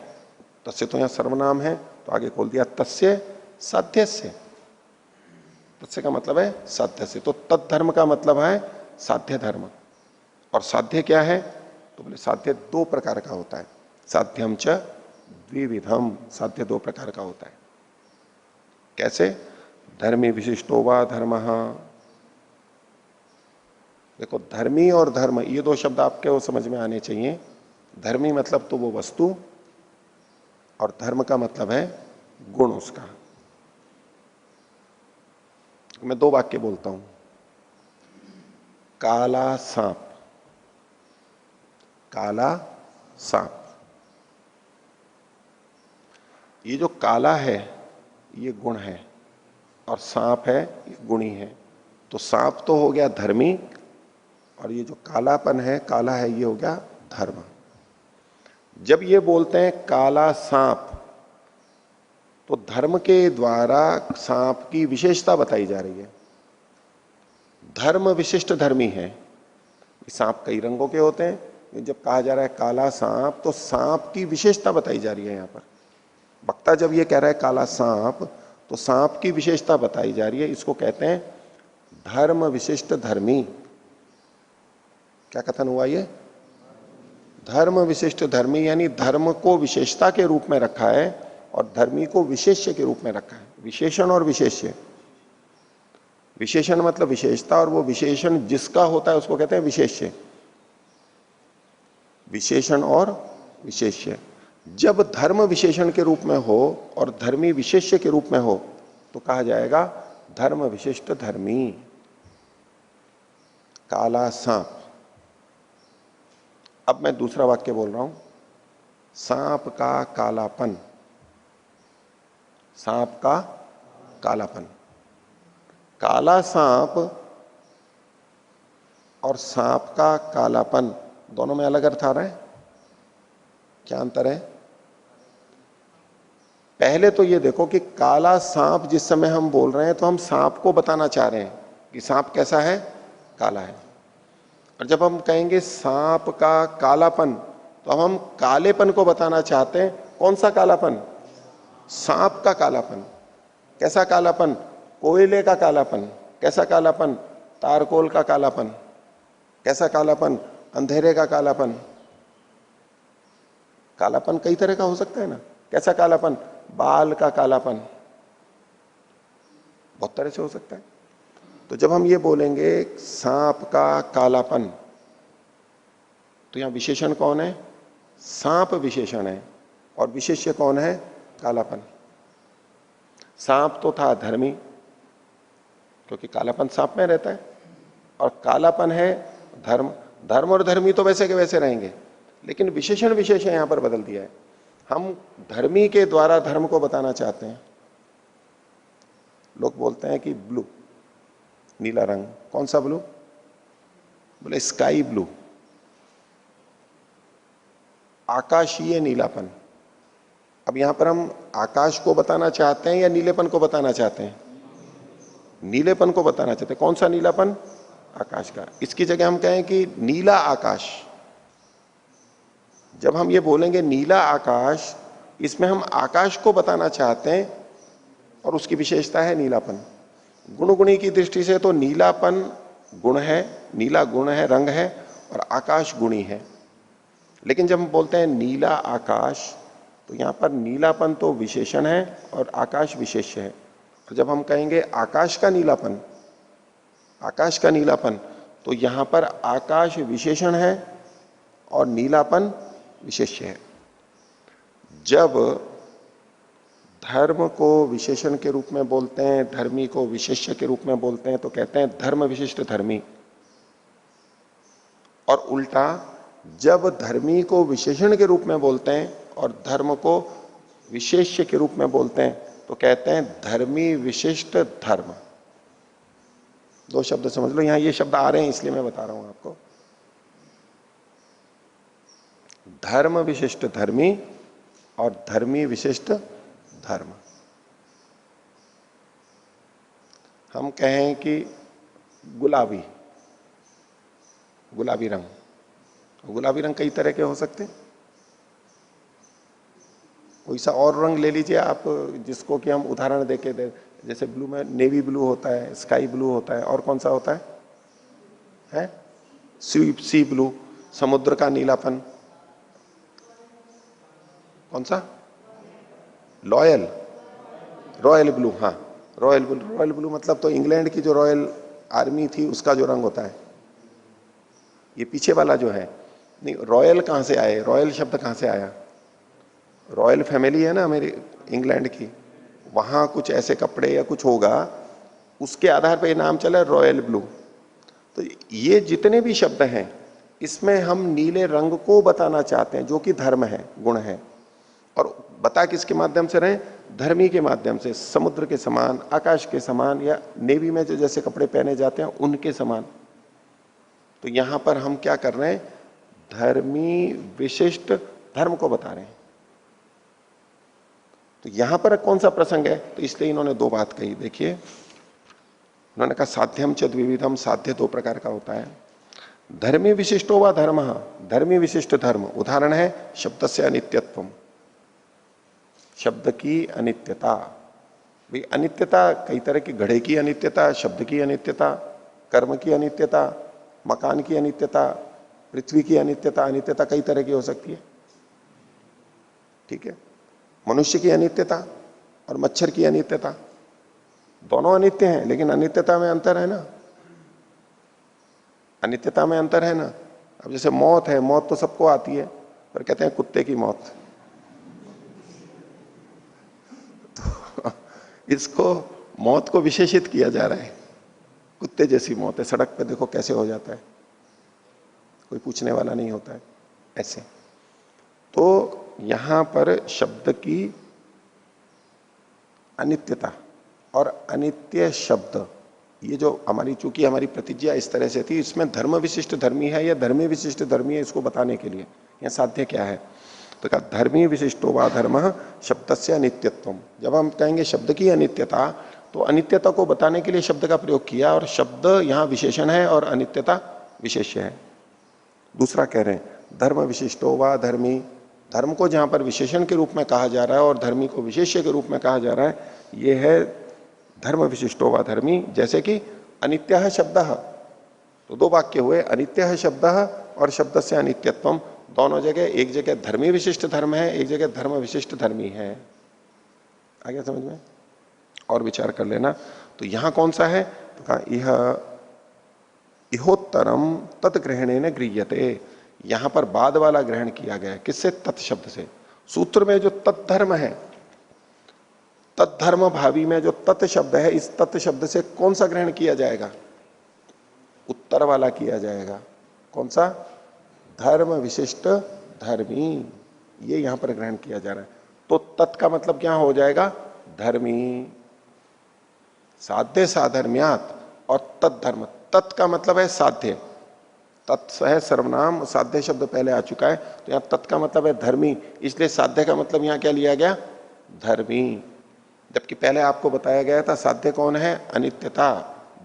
A: तस्य तो यहां सर्वनाम है, तो आगे खोल दिया तस्य साध्य से। तस्य का मतलब है साध्य से, तो तद्धर्म का मतलब है साध्य धर्म। और साध्य क्या है? तो बोले साध्य दो प्रकार का होता है। साध्यम च द्विविधम, साध्य दो प्रकार का होता है। कैसे? धर्मी विशिष्टो वा धर्म, देखो, धर्मी और धर्म ये दो शब्द आपके वो समझ में आने चाहिए। धर्मी मतलब तो वो वस्तु, और धर्म का मतलब है गुण उसका। मैं दो वाक्य बोलता हूं। काला सांप, काला सांप। ये जो काला है ये गुण है, और सांप है ये गुणी है। तो सांप तो हो गया धर्मी, और ये जो कालापन है, काला है, ये हो गया धर्म। जब ये बोलते हैं काला सांप, तो धर्म के द्वारा सांप की विशेषता बताई जा रही है। धर्म विशिष्ट धर्मी है। सांप कई रंगों के होते हैं, जब कहा जा रहा है काला सांप, तो सांप की विशेषता बताई जा रही है। यहां पर वक्ता जब ये कह रहा है काला सांप, तो सांप की विशेषता बताई जा रही है। इसको कहते हैं धर्म विशिष्ट धर्मी। क्या कथन हुआ ये? धर्म विशिष्ट धर्मी, यानी धर्म को विशेषता के रूप में रखा है और धर्मी को विशेष्य के रूप में रखा है। विशेषण और विशेष्य। विशेषण मतलब विशेषता, और वो विशेषण जिसका होता है उसको कहते हैं विशेष्य। विशेषण और विशेष्य। जब धर्म विशेषण के रूप में हो और धर्मी विशेष्य के रूप में हो, तो कहा जाएगा धर्म विशिष्ट धर्मी। काला सांप। अब मैं दूसरा वाक्य बोल रहा हूं। सांप का कालापन, सांप का कालापन। काला सांप और सांप का कालापन दोनों में अलग अर्थ आ रहा है। क्या अंतर है? पहले तो ये देखो कि काला सांप जिस समय हम बोल रहे हैं, तो हम सांप को बताना चाह रहे हैं कि सांप कैसा है, काला है। और जब हम कहेंगे सांप का कालापन, तो अब हम कालेपन को बताना चाहते हैं। कौन सा कालापन? सांप का कालापन। कैसा कालापन? कोयले का कालापन। कैसा कालापन? तारकोल का कालापन। कैसा कालापन? अंधेरे का कालापन। कालापन कई तरह का हो सकता है ना। कैसा कालापन? बाल का कालापन। बहुत तरह से हो सकता है। तो जब हम ये बोलेंगे सांप का कालापन, तो यहां विशेषण कौन है? सांप विशेषण है, और विशेष्य कौन है? कालापन। सांप तो था धर्मी, क्योंकि कालापन सांप में रहता है, और कालापन है धर्म। धर्म और धर्मी तो वैसे के वैसे रहेंगे, लेकिन विशेषण विशेष यहां पर बदल दिया है। हम धर्मी के द्वारा धर्म को बताना चाहते हैं। लोग बोलते हैं कि ब्लू, नीला रंग। कौन सा ब्लू? बोले स्काई ब्लू, आकाशीय नीलापन। अब यहां पर हम आकाश को बताना चाहते हैं या नीलेपन को बताना चाहते हैं? नीलेपन को बताना चाहते हैं। कौन सा नीलापन? आकाश का। इसकी जगह हम कहें कि नीला आकाश। जब हम ये बोलेंगे नीला आकाश, इसमें हम आकाश को बताना चाहते हैं, और उसकी विशेषता है नीलापन। गुणी की दृष्टि से तो नीलापन गुण है, नीला गुण है, रंग है, और आकाश गुणी है। लेकिन जब हम बोलते हैं नीला आकाश, तो यहां पर नीलापन तो विशेषण है और आकाश विशेष्य है। और जब हम कहेंगे आकाश का नीलापन, आकाश का नीलापन, तो यहां पर आकाश विशेषण है और नीलापन विशेष्य है। जब धर्म को विशेषण के रूप में बोलते हैं, धर्मी को विशेष्य के रूप में बोलते हैं, तो कहते हैं धर्म विशिष्ट धर्मी। और उल्टा, जब धर्मी को विशेषण के रूप में बोलते हैं और धर्म को विशेष्य के रूप में बोलते हैं, तो कहते हैं धर्मी विशिष्ट धर्म। दो शब्द समझ लो, यहां ये शब्द आ रहे हैं इसलिए मैं बता रहा हूं आपको। धर्म विशिष्ट धर्मी और धर्मी विशिष्ट धर्म। हम कहें कि गुलाबी, गुलाबी रंग। गुलाबी रंग कई तरह के हो सकते हैं। कोई सा और रंग ले लीजिए आप, जिसको कि हम उदाहरण देके दे। जैसे ब्लू में नेवी ब्लू होता है, स्काई ब्लू होता है, और कौन सा होता है? सी ब्लू, समुद्र का नीलापन। कौन सा? Loyal, royal blue. हाँ, रॉयल ब्लू। रॉयल ब्लू मतलब तो इंग्लैंड की जो रॉयल आर्मी थी उसका जो रंग होता है, ये पीछे वाला जो है, नहीं रॉयल कहां से आए, रॉयल शब्द कहां से आया? रॉयल फैमिली है ना मेरी इंग्लैंड की, वहां कुछ ऐसे कपड़े या कुछ होगा, उसके आधार पर नाम चला रॉयल ब्लू। तो ये जितने भी शब्द हैं इसमें हम नीले रंग को बताना चाहते हैं जो कि धर्म है, गुण है। और बता किसके माध्यम से रहे? धर्मी के माध्यम से, समुद्र के समान, आकाश के समान, या नेवी में जो जैसे कपड़े पहने जाते हैं उनके समान। तो यहां पर हम क्या कर रहे हैं? धर्मी विशिष्ट धर्म को बता रहे हैं। तो यहां पर कौन सा प्रसंग है? तो इसलिए इन्होंने दो बात कही। देखिए, उन्होंने कहा साध्यम च द्विविधम, साध्य दो प्रकार का होता है। धर्मी विशिष्टो व धर्म, धर्मी विशिष्ट धर्म, उदाहरण है शब्द से अनित्यत्वम, शब्द की अनित्यता। भाई अनित्यता कई तरह की, घड़े की अनित्यता, शब्द की अनित्यता, कर्म की अनित्यता, मकान की अनित्यता, पृथ्वी की अनित्यता। अनित्यता कई तरह की हो सकती है, ठीक है। मनुष्य की अनित्यता और मच्छर की अनित्यता, दोनों अनित्य हैं, लेकिन अनित्यता में अंतर है ना, अनित्यता में अंतर है ना। अब जैसे मौत है, मौत तो सबको आती है, पर कहते हैं कुत्ते की मौत, तो इसको मौत को विशेषित किया जा रहा है, कुत्ते जैसी मौत है, सड़क पे देखो कैसे हो जाता है, कोई पूछने वाला नहीं होता है ऐसे। तो यहां पर शब्द की अनित्यता और अनित्य शब्द, ये जो हमारी, चूंकि हमारी प्रतिज्ञा इस तरह से थी, इसमें धर्म विशिष्ट धर्मी है या धर्मी विशिष्ट धर्मी है, इसको बताने के लिए यह साध्य क्या है? तो कहा धर्मी विशिष्टो वा धर्म शब्द से अनित्यत्वम। जब हम कहेंगे शब्द की अनित्यता, तो अनित्यता को बताने के लिए शब्द का प्रयोग किया, और शब्द यहां विशेषण है और अनित्यता विशेष्य है। दूसरा कह रहे हैं धर्म विशिष्टो वा धर्मी, धर्म को जहां पर विशेषण के रूप में कहा जा रहा है और धर्मी को विशेष्य के रूप में कहा जा रहा है, यह है धर्म विशिष्टो वा धर्मी। जैसे कि अनित्य शब्द, तो दो वाक्य हुए, अनित्य शब्द और शब्द से अनित्यत्वम, दोनों जगह, एक जगह धर्मी विशिष्ट धर्म है, एक जगह धर्म विशिष्ट धर्मी है। आ गया समझ में? और विचार कर लेना। तो यहां कौन सा है? तो कहा यह इहोत्तरम तत्ग्रहणेन गृह्यते, यहां पर बाद वाला ग्रहण किया गया है। किससे? तत् शब्द से। सूत्र में जो तत्धर्म है, तत्धर्म भावी में जो तत् शब्द है, इस तत् शब्द से कौन सा ग्रहण किया जाएगा? उत्तर वाला किया जाएगा। कौन सा? धर्म विशिष्ट धर्मी, ये यहां पर ग्रहण किया जा रहा है। तो तत् का मतलब क्या हो जाएगा? धर्मी। साध्य साधर्म्यात और तत्धर्म, तत् का मतलब है साध्य, तत् है सर्वनाम, साध्य शब्द पहले आ चुका है, तो यहां तत् का मतलब है धर्मी, इसलिए साध्य का मतलब यहां क्या लिया गया? धर्मी। जबकि पहले आपको बताया गया था साध्य कौन है? अनित्यता,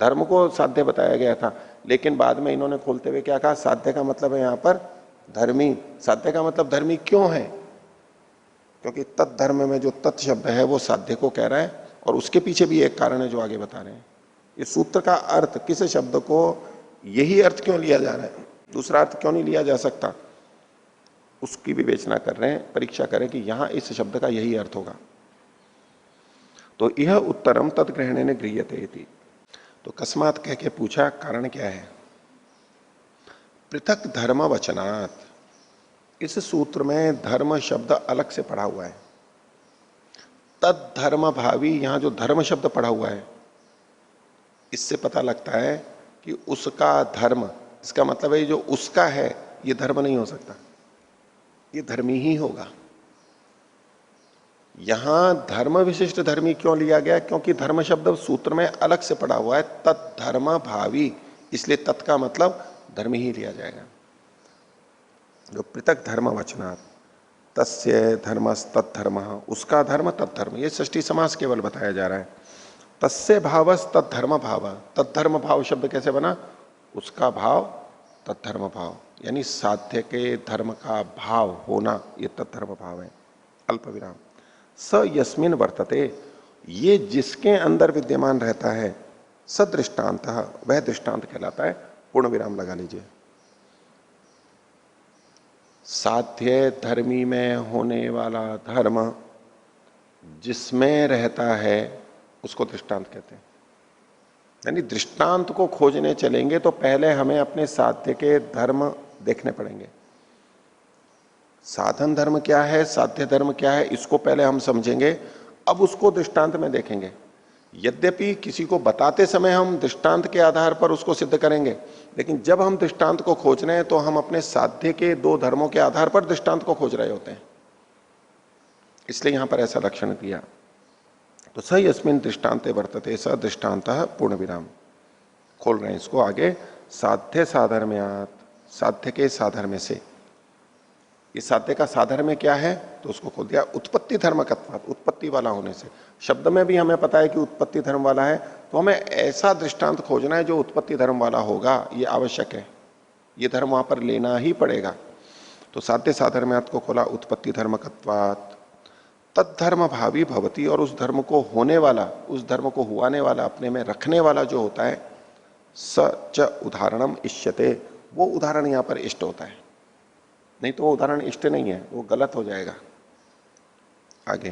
A: धर्म को साध्य बताया गया था, लेकिन बाद में इन्होंने खोलते हुए क्या कहा? साध्य का मतलब है यहां पर धर्मी। साध्य का मतलब धर्मी क्यों है? क्योंकि तत्धर्म में जो तत् शब्द है वो साध्य को कह रहा है, और उसके पीछे भी एक कारण है जो आगे बता रहे हैं। ये सूत्र का अर्थ, किस शब्द को यही अर्थ क्यों लिया जा रहा है, दूसरा अर्थ क्यों नहीं लिया जा सकता, उसकी विवेचना कर रहे हैं, परीक्षा करें कि यहां इस शब्द का यही अर्थ होगा। तो यह उत्तरम तत्ग्रहणेन गृह्यते इति। तो कस्मात कह के पूछा, कारण क्या है? पृथक धर्म वचनात्, इस सूत्र में धर्म शब्द अलग से पढ़ा हुआ है। तत्धर्म भावी, यहां जो धर्म शब्द पढ़ा हुआ है, इससे पता लगता है कि उसका धर्म, इसका मतलब है जो उसका है ये धर्म नहीं हो सकता, ये धर्मी ही होगा। यहां धर्म विशिष्ट धर्मी क्यों लिया गया? क्योंकि धर्म शब्द सूत्र में अलग से पड़ा हुआ है, तत्धर्म भावी, इसलिए तत् का मतलब धर्मी ही लिया जाएगा। जो पृथक धर्म वचनात्, तस्य धर्मस् तत्धर्म, उसका धर्म तत्धर्म, ये षष्ठी समास केवल बताया जा रहा है। तस्य भावस् तत्धर्म भाव, तत्धर्म भाव शब्द कैसे बना? उसका भाव तत्धर्म भाव, यानी साध्य के धर्म का भाव होना, ये तत्धर्म भाव है। अल्प विराम। स यस्मिन वर्तते, ये जिसके अंदर विद्यमान रहता है, स दृष्टांत, वह दृष्टांत कहलाता है। पूर्ण विराम लगा लीजिए। साध्य धर्मी में होने वाला धर्म जिसमें रहता है उसको दृष्टांत कहते हैं। यानी दृष्टांत को खोजने चलेंगे तो पहले हमें अपने साध्य के धर्म देखने पड़ेंगे। साधन धर्म क्या है, साध्य धर्म क्या है, इसको पहले हम समझेंगे, अब उसको दृष्टांत में देखेंगे। यद्यपि किसी को बताते समय हम दृष्टांत के आधार पर उसको सिद्ध करेंगे, लेकिन जब हम दृष्टांत को खोज रहे हैं तो हम अपने साध्य के दो धर्मों के आधार पर दृष्टांत को खोज रहे होते हैं। इसलिए यहां पर ऐसा लक्षण दिया। तो सही अस्मिन दृष्टांते वर्तते स दृष्टांतः पूर्ण विराम। खोल रहे हैं इसको आगे, साध्य साधर्म्यात्, साध्य के साधर्म्य से। ये साध्य का साधर्म्य क्या है तो उसको खोल दिया, उत्पत्ति धर्मकत्वात्, उत्पत्ति वाला होने से। शब्द में भी हमें पता है कि उत्पत्ति धर्म वाला है, तो हमें ऐसा दृष्टांत खोजना है जो उत्पत्ति धर्म वाला होगा, ये आवश्यक है, ये धर्म वहां पर लेना ही पड़ेगा। तो साध्य साधर्म्यात् को खोला, उत्पत्ति धर्मकत्वात् तद्धर्म भावी भवती, और उस धर्म को होने वाला, उस धर्म को हुआने वाला, अपने में रखने वाला जो होता है, स च उदाहरणम इष्यते, वो उदाहरण यहां पर इष्ट होता है। नहीं तो वो उदाहरण इष्ट नहीं है, वो गलत हो जाएगा। आगे,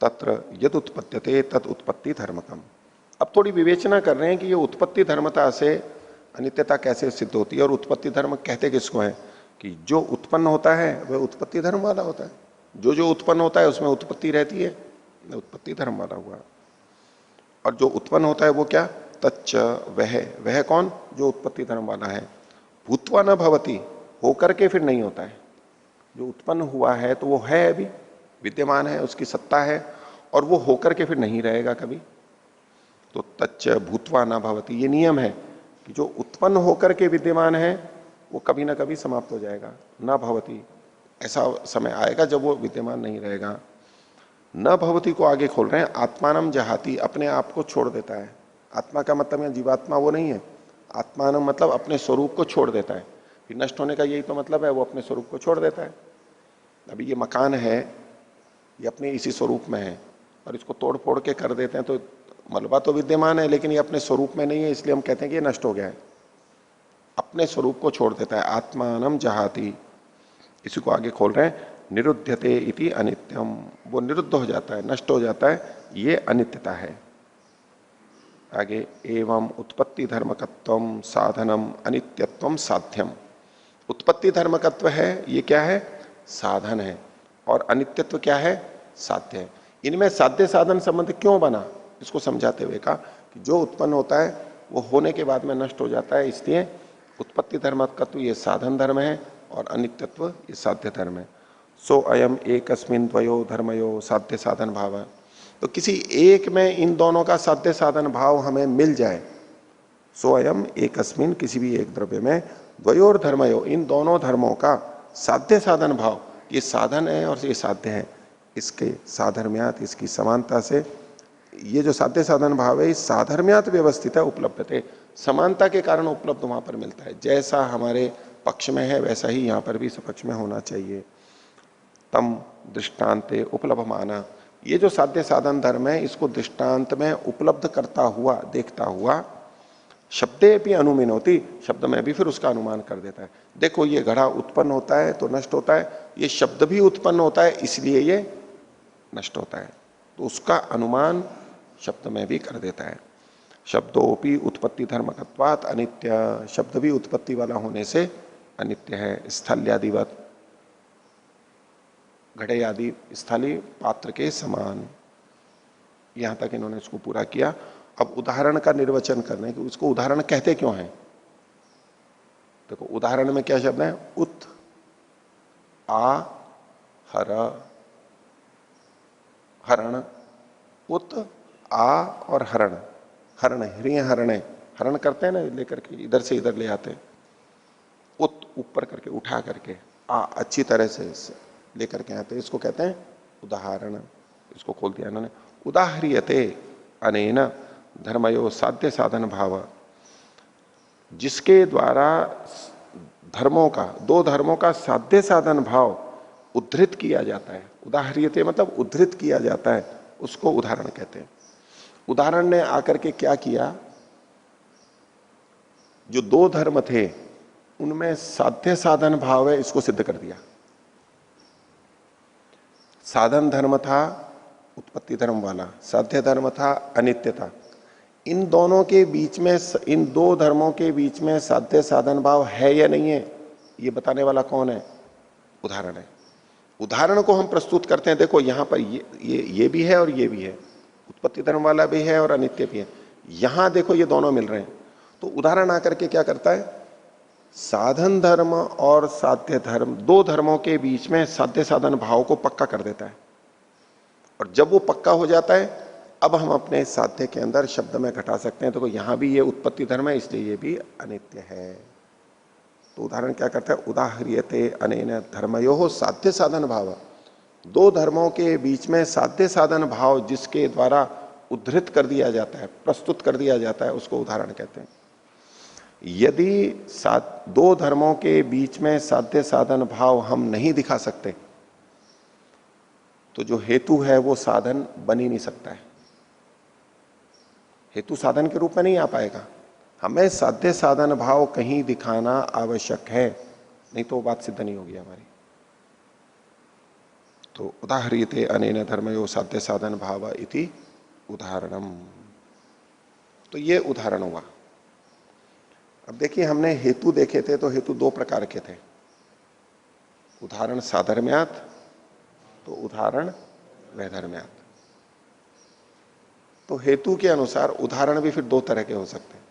A: तत्र यद उत्पत्त्यते तद उत्पत्ति धर्मकम। अब थोड़ी विवेचना कर रहे हैं कि ये उत्पत्ति धर्मता से अनित्यता कैसे सिद्ध होती है, और उत्पत्ति धर्म कहते किसको है कि जो उत्पन्न होता है वह उत्पत्ति धर्म वाला होता है, जो जो उत्पन्न होता है उसमें उत्पत्ति रहती है, उत्पत्ति धर्म वाला हुआ। और जो उत्पन्न होता है वो क्या, तच्च वह कौन, जो उत्पत्ति धर्म वाला है। भूत्वा न भवति, होकर के फिर नहीं होता है। जो उत्पन्न हुआ है तो वो है, अभी विद्यमान है, उसकी सत्ता है, और वो होकर के फिर नहीं रहेगा कभी। तो तच्च भूत्वा न भवति, ये नियम है कि जो उत्पन्न होकर के विद्यमान है वो कभी ना कभी समाप्त हो जाएगा। न भवति, ऐसा समय आएगा जब वो विद्यमान नहीं रहेगा। न भवति को आगे खोल रहे हैं, आत्मानम जहाती, अपने आप को छोड़ देता है। आत्मा का मतलब यहाँ जीवात्मा वो नहीं है, आत्मानम मतलब अपने स्वरूप को छोड़ देता है। फिर नष्ट होने का यही तो मतलब है, वो अपने स्वरूप को छोड़ देता है। अभी ये मकान है, ये अपने इसी स्वरूप में है, और इसको तोड़ फोड़ के कर देते हैं तो मलबा तो विद्यमान है लेकिन ये अपने स्वरूप में नहीं है, इसलिए हम कहते हैं कि ये नष्ट हो गया है। अपने स्वरूप को छोड़ देता है, आत्मानम जहाती। इसी को आगे खोल रहे हैं, निरुध्यते इति अनित्यम, वो निरुद्ध हो जाता है, नष्ट हो जाता है, ये अनित्यता है। आगे, एवं उत्पत्ति धर्मकत्वम साधनम अनित्यत्वम साध्यम। उत्पत्ति धर्मकत्व है, ये क्या है, साधन है, और अनित्यत्व क्या है, साध्य है। इनमें साध्य साधन संबंध क्यों बना, इसको समझाते हुए कहा कि जो उत्पन्न होता है वो होने के बाद में नष्ट हो जाता है, इसलिए उत्पत्ति धर्मकत्व ये साधन धर्म है और अनित्यत्व ये साध्य धर्म है। सो अयम एकस्मिन् द्वयो धर्मयो साध्य साधन भाव। तो किसी एक में इन दोनों का साध्य साधन भाव हमें मिल जाए, सो अयम एकस्मिन्, किसी भी एक द्रव्य में, द्वयोर धर्मयो, इन दोनों धर्मों का साध्य साधन भाव, ये साधन है और ये साध्य है, इसके साधर्म्यात, इसकी समानता से, ये जो साध्य साधन भाव है इस साधर्म्यात व्यवस्थित है, उपलब्ध है, समानता के कारण उपलब्ध वहां पर मिलता है। जैसा हमारे पक्ष में है वैसा ही यहां पर भी सपक्ष में होना चाहिए। तम दृष्टांते उपलब्धमाना, ये जो साध्य साधन धर्म है इसको दृष्टांत में उपलब्ध करता हुआ, देखता हुआ, शब्दे भी अनुमिनोति, शब्द में भी फिर उसका अनुमान कर देता है। देखो ये घड़ा उत्पन्न होता है तो नष्ट होता है, ये शब्द भी उत्पन्न होता है इसलिए ये नष्ट होता है, तो उसका अनुमान शब्द में भी कर देता है। शब्दोपि उत्पत्ति धर्मकत्वात् अनित्य, शब्द भी उत्पत्ति वाला होने से अनित्य है। स्थल्यादिवत, घड़े आदि स्थली पात्र के समान। यहां तक इन्होंने इसको पूरा किया। अब उदाहरण का निर्वचन करने कि उसको उदाहरण कहते क्यों हैं। देखो उदाहरण में क्या शब्द है, उत, आ, हर, हरण, उत, आ और हरण। हरण, हृय हरणे, हरण करते हैं ना, लेकर के इधर से इधर ले आते हैं। उत, ऊपर करके, उठा करके, आ, अच्छी तरह से लेकर के आते हैं, इसको कहते हैं उदाहरण। इसको खोल दिया इन्होंने, उदाहरियते अनेन धर्मयो साध्य साधन भाव, जिसके द्वारा धर्मों का, दो धर्मों का साध्य साधन भाव उद्धृत किया जाता है। उदाहरियते मतलब उद्धृत किया जाता है, उसको उदाहरण कहते हैं। उदाहरण ने आकर के क्या किया, जो दो धर्म थे उनमें साध्य साधन भाव है इसको सिद्ध कर दिया। साधन धर्म था उत्पत्ति धर्म वाला, साध्य धर्म था अनित्यता। इन दोनों के बीच में, इन दो धर्मों के बीच में साध्य साधन भाव है या नहीं है, ये बताने वाला कौन है? उदाहरण है। उदाहरण को हम प्रस्तुत करते हैं, देखो यहां पर ये भी है और ये भी है, उत्पत्ति धर्म वाला भी है और अनित्य भी है। यहां देखो ये दोनों मिल रहे हैं, तो उदाहरण आकर के क्या करता है, साधन धर्म और साध्य धर्म, दो धर्मों के बीच में साध्य साधन भाव को पक्का कर देता है। और जब वो पक्का हो जाता है, अब हम अपने साध्य के अंदर शब्द में घटा सकते हैं। तो यहां भी ये उत्पत्ति धर्म है, इसलिए ये भी अनित्य है। तो उदाहरण क्या करता है, उदाहरियते अनेन धर्मयोः साध्य साधन भाव, दो धर्मों के बीच में साध्य साधन भाव जिसके द्वारा उद्धृत कर दिया जाता है, प्रस्तुत कर दिया जाता है, उसको उदाहरण कहते हैं। यदि दो धर्मों के बीच में साध्य साधन भाव हम नहीं दिखा सकते, तो जो हेतु है वो साधन बन ही नहीं सकता है। हेतु साधन के रूप में नहीं आ पाएगा। हमें साध्य साधन भाव कहीं दिखाना आवश्यक है, नहीं तो वो बात सिद्ध नहीं होगी हमारी। तो उदाहरियते अनेन धर्मयो साध्य साधन भाव इति उदाहरणम। तो ये उदाहरण हुआ। अब देखिए, हमने हेतु देखे थे, तो हेतु दो प्रकार के थे, उदाहरण साधर्म्यात्, तो उदाहरण वैधर्म्यात्। तो हेतु के अनुसार उदाहरण भी फिर दो तरह के हो सकते हैं,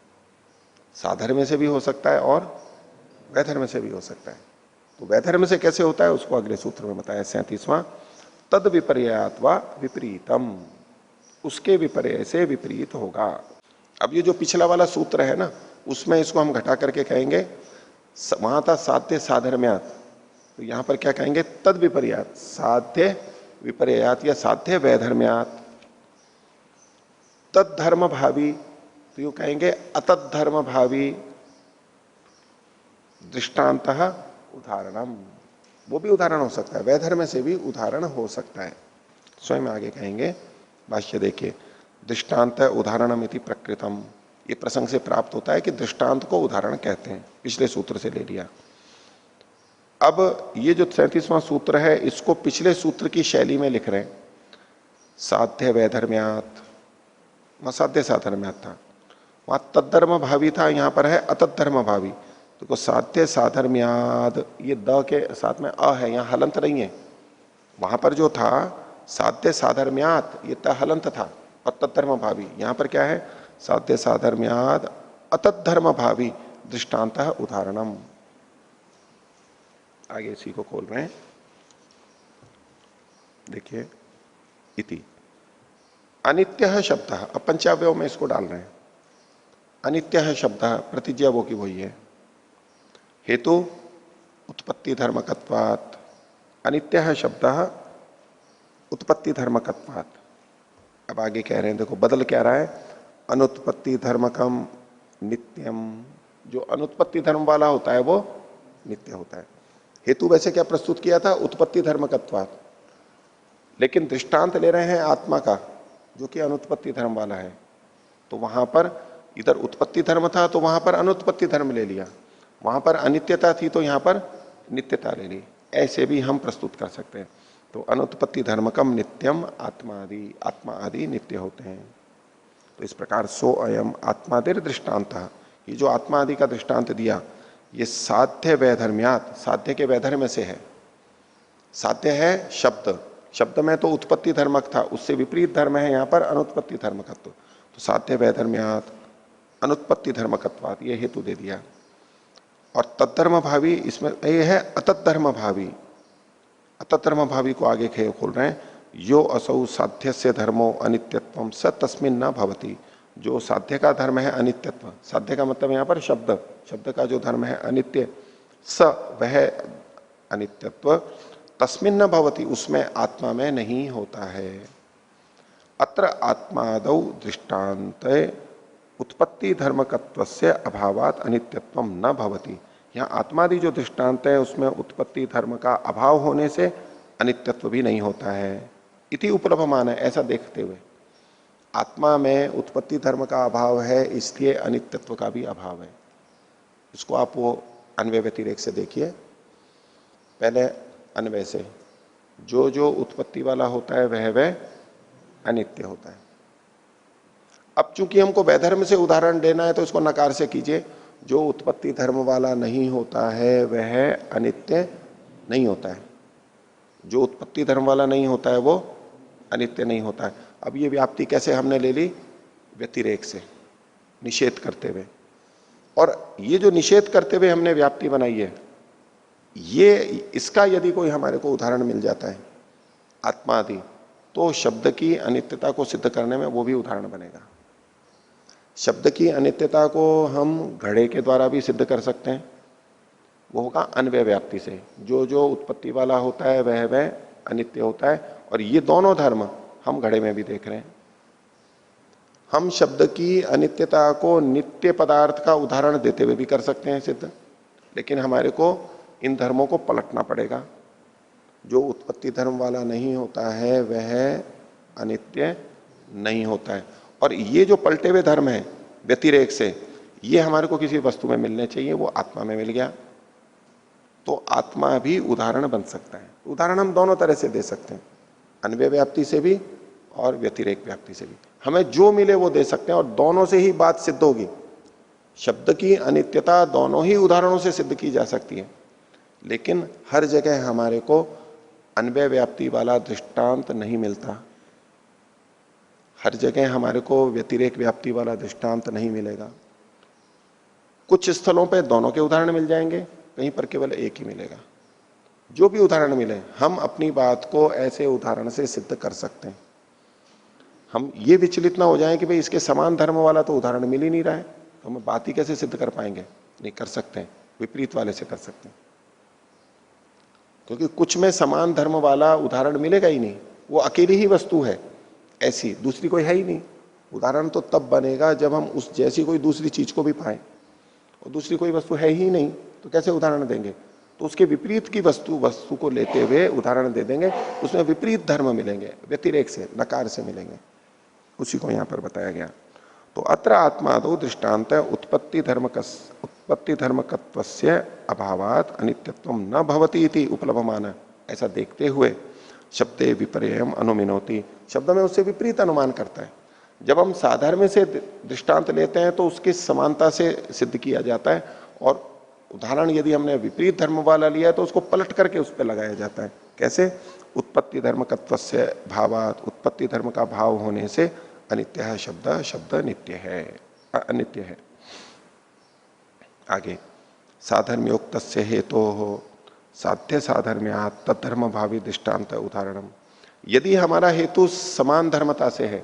A: साधर्म्य से भी हो सकता है और वैधर्म्य से भी हो सकता है। तो वैधर्म्य से कैसे होता है उसको अगले सूत्र में बताया, 37वां, तद विपर्यात्वा विपरीतम, उसके विपर्य से विपरीत होगा। अब ये जो पिछला वाला सूत्र है ना, उसमें इसको हम घटा करके कहेंगे, वहां था साध्य साधर्म्यात्, तो यहां पर क्या कहेंगे, तद विपर्यात, साध्य विपर्यात या साध्य वैधर्म्यात्। तद धर्म भावी, तो यूं कहेंगे अतद धर्म भावी दृष्टांतः उदाहरणम, वो भी उदाहरण हो सकता है, वैधर्म से भी उदाहरण हो सकता है। स्वयं आगे कहेंगे, भाष्य देखिए, दृष्टांत उदाहरणम इति प्रकृतम, ये प्रसंग से प्राप्त होता है कि दृष्टांत को उदाहरण कहते हैं, पिछले सूत्र से ले लिया। अब ये जो 37वां सूत्र है, इसको पिछले सूत्र की शैली में लिख रहे हैं, साध्य वैधर्म्यात्, वहां साध्य साधर्म्यात् था, वहां तद्धर्म भावी था, यहां पर है अतद्धर्म भावी। तो साध्य साधर्म्याद, ये द के साथ में अ है, यहां हलंत नहीं है। वहां पर जो था साध्य साधर्म्यात, ये त हलंत था, और तद्धर्म भावी, यहां पर क्या है, साध्य साधर्म्याद अतद्धर्म भावी दृष्टांत उदाहरणम। आगे इसी को खोल रहे हैं, देखिए, इति अनित्य शब्द, अब पंचावयव में इसको डाल रहे हैं। अनित्य शब्द प्रतिज्ञा वो की वही है, हेतु उत्पत्ति धर्मकत्वात्, अनित्य शब्द उत्पत्ति धर्मकत्वात्। अब आगे कह रहे हैं, देखो बदल क्या रहा है, अनुत्पत्ति धर्मकम नित्यम, जो अनुत्पत्ति धर्म वाला होता है वो नित्य होता है। हेतु वैसे क्या प्रस्तुत किया था, उत्पत्ति धर्मकत्वात्, लेकिन दृष्टांत ले रहे हैं आत्मा का जो कि अनुत्पत्ति धर्म वाला है। तो वहां पर इधर उत्पत्ति धर्म था, तो वहां पर अनुत्पत्ति धर्म ले लिया, वहां पर अनित्यता थी तो यहां पर नित्यता ले ली। ऐसे भी हम प्रस्तुत कर सकते हैं। तो अनुत्पत्ति धर्मकम नित्यम आत्मा आदि नित्य होते हैं। तो इस प्रकार सो अयम आत्मादिर दृष्टांत, ये जो आत्मा आदि का दृष्टांत दिया, ये साध्य वैधर्म्यात्, साध्य के वैधर्म्य से है। साध्य है शब्द, शब्द में तो उत्पत्ति धर्मक था, उससे विपरीत धर्म है यहाँ पर अनुत्पत्ति धर्मकत्व। तो साध्य वैधर्म्यात् अनुत्पत्ति धर्मकत्वात्, ये हेतु दे दिया। और तद्धर्म भावी, इसमें ये है अतद्धर्म भावी। अतद्धर्म भावी को आगे खोल रहे हैं, यो असौ साध्य से धर्मो अनित्यत्वम स तस्मिन् न भवति, जो साध्य का धर्म है अनित्यत्व, साध्य का मतलब यहाँ पर शब्द, शब्द का जो धर्म है अनित्य, स वह अनित्यत्व तस्मिन् न भवति, उसमें आत्मा में नहीं होता है। अत्र आत्मादौ दृष्टांत उत्पत्ति धर्मकत्वस्य अभावात अनित्यत्वम न भवति, यहाँ आत्मादि जो दृष्टांत है उसमें उत्पत्ति धर्म का अभाव होने से अनित्यत्व भी नहीं होता है। इति उपलभमान है, ऐसा देखते हुए आत्मा में उत्पत्ति धर्म का अभाव है, इसलिए अनित्यत्व का भी अभाव है। इसको आप वो अन्वय व्यतिरेक से देखिए। पहले अन्वय से, जो जो उत्पत्ति वाला होता है वह अनित्य होता है। अब चूंकि हमको वैधर्म से उदाहरण देना है तो इसको नकार से कीजिए। जो उत्पत्ति धर्म वाला नहीं होता है वह अनित्य नहीं होता है। जो उत्पत्ति धर्म वाला नहीं होता है वो अनित्य नहीं होता है। अब ये व्याप्ति कैसे हमने ले ली? व्यतिरेक से, निषेध करते हुए। और ये जो निषेध करते हुए हमने व्याप्ति बनाई है, ये इसका यदि कोई हमारे को उदाहरण मिल जाता है आत्मा आदि, तो शब्द की अनित्यता को सिद्ध करने में वो भी उदाहरण बनेगा। शब्द की अनित्यता को हम घड़े के द्वारा भी सिद्ध कर सकते हैं, वो होगा अन्वय व्याप्ति से। जो जो उत्पत्ति वाला होता है वह अनित्य होता है। और ये दोनों धर्म हम घड़े में भी देख रहे हैं। हम शब्द की अनित्यता को नित्य पदार्थ का उदाहरण देते हुए भी कर सकते हैं सिद्ध, लेकिन हमारे को इन धर्मों को पलटना पड़ेगा। जो उत्पत्ति धर्म वाला नहीं होता है वह अनित्य नहीं होता है। और ये जो पलटे हुए धर्म है व्यतिरेक से, ये हमारे को किसी वस्तु में मिलने चाहिए, वो आत्मा में मिल गया, तो आत्मा भी उदाहरण बन सकता है। उदाहरण हम दोनों तरह से दे सकते हैं, अन्वय व्याप्ति से भी और व्यतिरेक व्याप्ति से भी। हमें जो मिले वो दे सकते हैं और दोनों से ही बात सिद्ध होगी। शब्द की अनित्यता दोनों ही उदाहरणों से सिद्ध की जा सकती है, लेकिन हर जगह हमारे को अन्वय व्याप्ति वाला दृष्टांत नहीं मिलता। हर जगह हमारे को व्यतिरेक व्याप्ति वाला दृष्टांत नहीं मिलेगा। कुछ स्थलों पे दोनों के उदाहरण मिल जाएंगे, कहीं पर केवल एक ही मिलेगा। जो भी उदाहरण मिले हम अपनी बात को ऐसे उदाहरण से सिद्ध कर सकते हैं। हम ये विचलित ना हो जाएं कि भाई इसके समान धर्म वाला तो उदाहरण मिल ही नहीं रहा है, तो हम बात ही कैसे सिद्ध कर पाएंगे? नहीं कर सकते हैं, विपरीत वाले से कर सकते हैं। क्योंकि कुछ में समान धर्म वाला उदाहरण मिलेगा ही नहीं, वो अकेली ही वस्तु है, ऐसी दूसरी कोई है ही नहीं। उदाहरण तो तब बनेगा जब हम उस जैसी कोई दूसरी चीज को भी पाएं, और दूसरी कोई वस्तु है ही नहीं तो कैसे उदाहरण देंगे? तो उसके विपरीत की वस्तु को लेते हुए उदाहरण दे देंगे, उसमें विपरीत धर्म मिलेंगे, व्यतिरेक से, नकार से मिलेंगे। उसी को यहां पर बताया गया। तो अत्र आत्मादो दृष्टांत उत्पत्ति धर्मकत्वस्य अभावात अनित्यत्व न भवति इति उपलभमान। ऐसा देखते हुए शब्दे विपर्ययम अनुमिनोति, शब्द में उससे विपरीत अनुमान करता है। जब हम साधर्म से दृष्टांत लेते हैं तो उसकी समानता से सिद्ध किया जाता है, और उदाहरण यदि हमने विपरीत धर्म वाला लिया है तो उसको पलट करके उस पर लगाया जाता है। कैसे? उत्पत्ति धर्मकत्वस्य भावात, उत्पत्ति धर्म का भाव होने से अनित्य है शब्द, शब्द नित्य है, अनित्य है। आगे साधर्म्योक्त हेतु हो साध्य साधर्म्यात् तद्धर्म भावी दृष्टांत उदाहरणम। यदि हमारा हेतु समान धर्मता से है